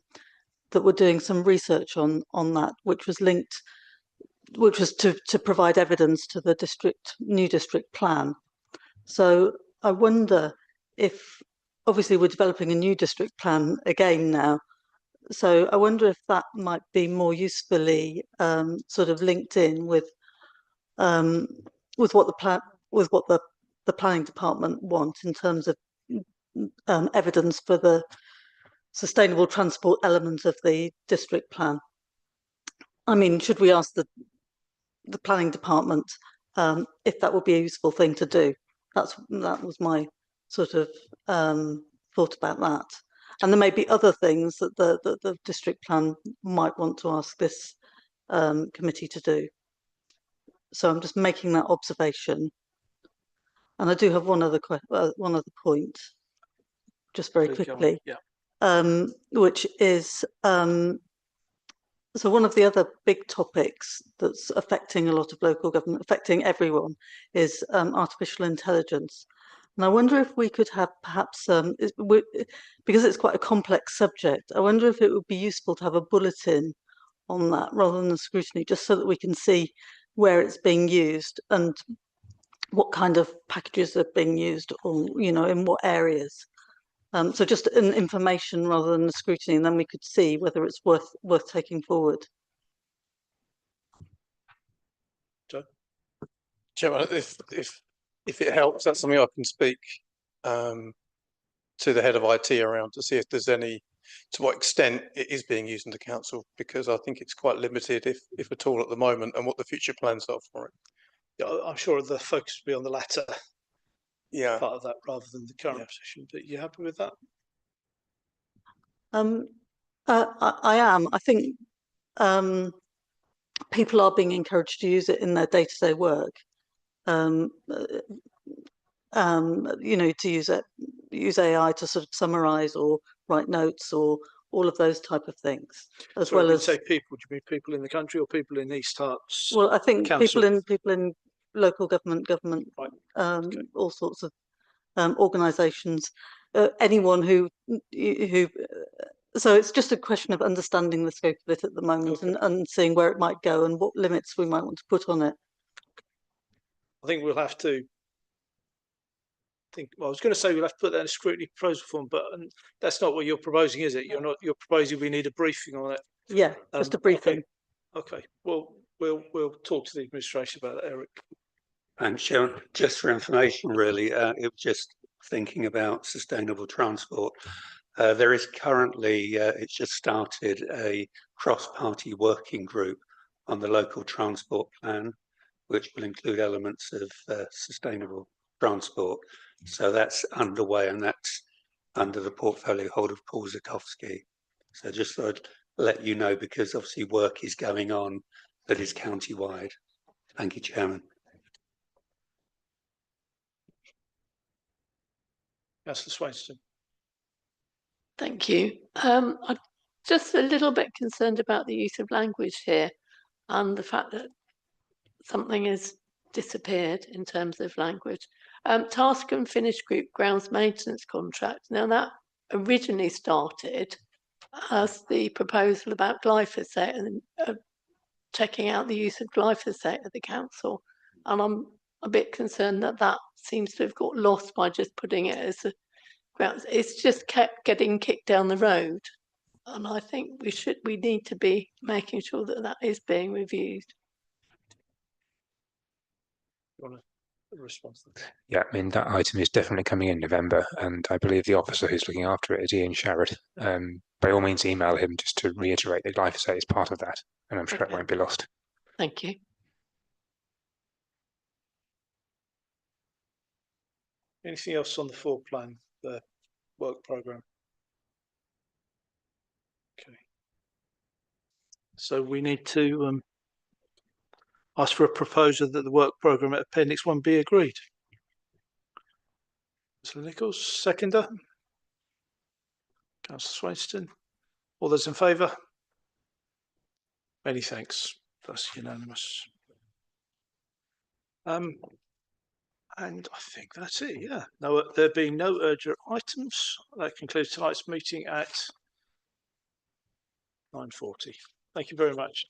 were doing some research on that, which was linked, which was to provide evidence to the new district plan. So I wonder if, obviously we're developing a new district plan again now, so I wonder if that might be more usefully sort of linked in with what the planning department want in terms of evidence for the sustainable transport element of the district plan. I mean, should we ask the planning department if that would be a useful thing to do? That was my sort of thought about that. And there may be other things that the district plan might want to ask this committee to do. So I'm just making that observation. And I do have one other point, just very quickly, which is so one of the other big topics that's affecting a lot of local government, affecting everyone, is artificial intelligence. And I wonder if we could have perhaps, because it's quite a complex subject, I wonder if it would be useful to have a bulletin on that rather than a scrutiny, just so that we can see where it's being used and what kind of packages are being used, or, you know, in what areas. So just an information rather than a scrutiny, and then we could see whether it's worth taking forward. Joe? Chairman, if it helps, that's something I can speak to the head of IT around to see if there's any, to what extent it is being used in the council, because I think it's quite limited, if at all, at the moment, and what the future plans are for it. Yeah, I'm sure the focus will be on the latter part of that rather than the current position. But you happy with that? I am. I think people are being encouraged to use it in their day-to-day work. You know, to use AI to sort of summarize or write notes or all of those type of things, as Sorry, well as. Say people. Do you mean people in the country or people in East Herts? Well, I think council? people in local government, right. All sorts of organisations, anyone who. So it's just a question of understanding the scope of it at the moment, and seeing where it might go and what limits we might want to put on it. I think we'll have to well, I was going to say we'll have to put that in a scrutiny proposal form, but that's not what you're proposing, is it? You're proposing we need a briefing on it. Yeah, just a briefing. Okay. Well, we'll talk to the administration about that, Eric. Thanks, Sharon. Just for information, really, it was just thinking about sustainable transport. There is currently, it's just started a cross-party working group on the local transport plan, which will include elements of sustainable transport. So that's underway, and that's under the portfolio hold of Paul Zakowski. So just thought I'd let you know, because obviously work is going on that is county-wide. Thank you, Chairman. Councillor Swainston. Thank you. I'm just a little bit concerned about the use of language here and the fact that something has disappeared in terms of language. Task and finish group grounds maintenance contract. Now that originally started as the proposal about glyphosate and checking out the use of glyphosate at the council. And I'm a bit concerned that that seems to have got lost by just putting it as a grounds. It's just kept getting kicked down the road. And I think we need to be making sure that that is being reviewed. response? Yeah, I mean, that item is definitely coming in November, and I believe the officer who's looking after it is Ian Sharrett. By all means, email him just to reiterate that glyphosate is part of that, and I'm sure it won't be lost. Thank you. Anything else on the floor plan, the work programme? Okay. So we need to ask for a proposal that the work programme at Appendix 1 be agreed. Councillor Nichols, seconder. Councillor Swainston. All those in favour? Many thanks. That's unanimous. And I think that's it, yeah. No, there being no urgent items, that concludes tonight's meeting at 9:40. Thank you very much.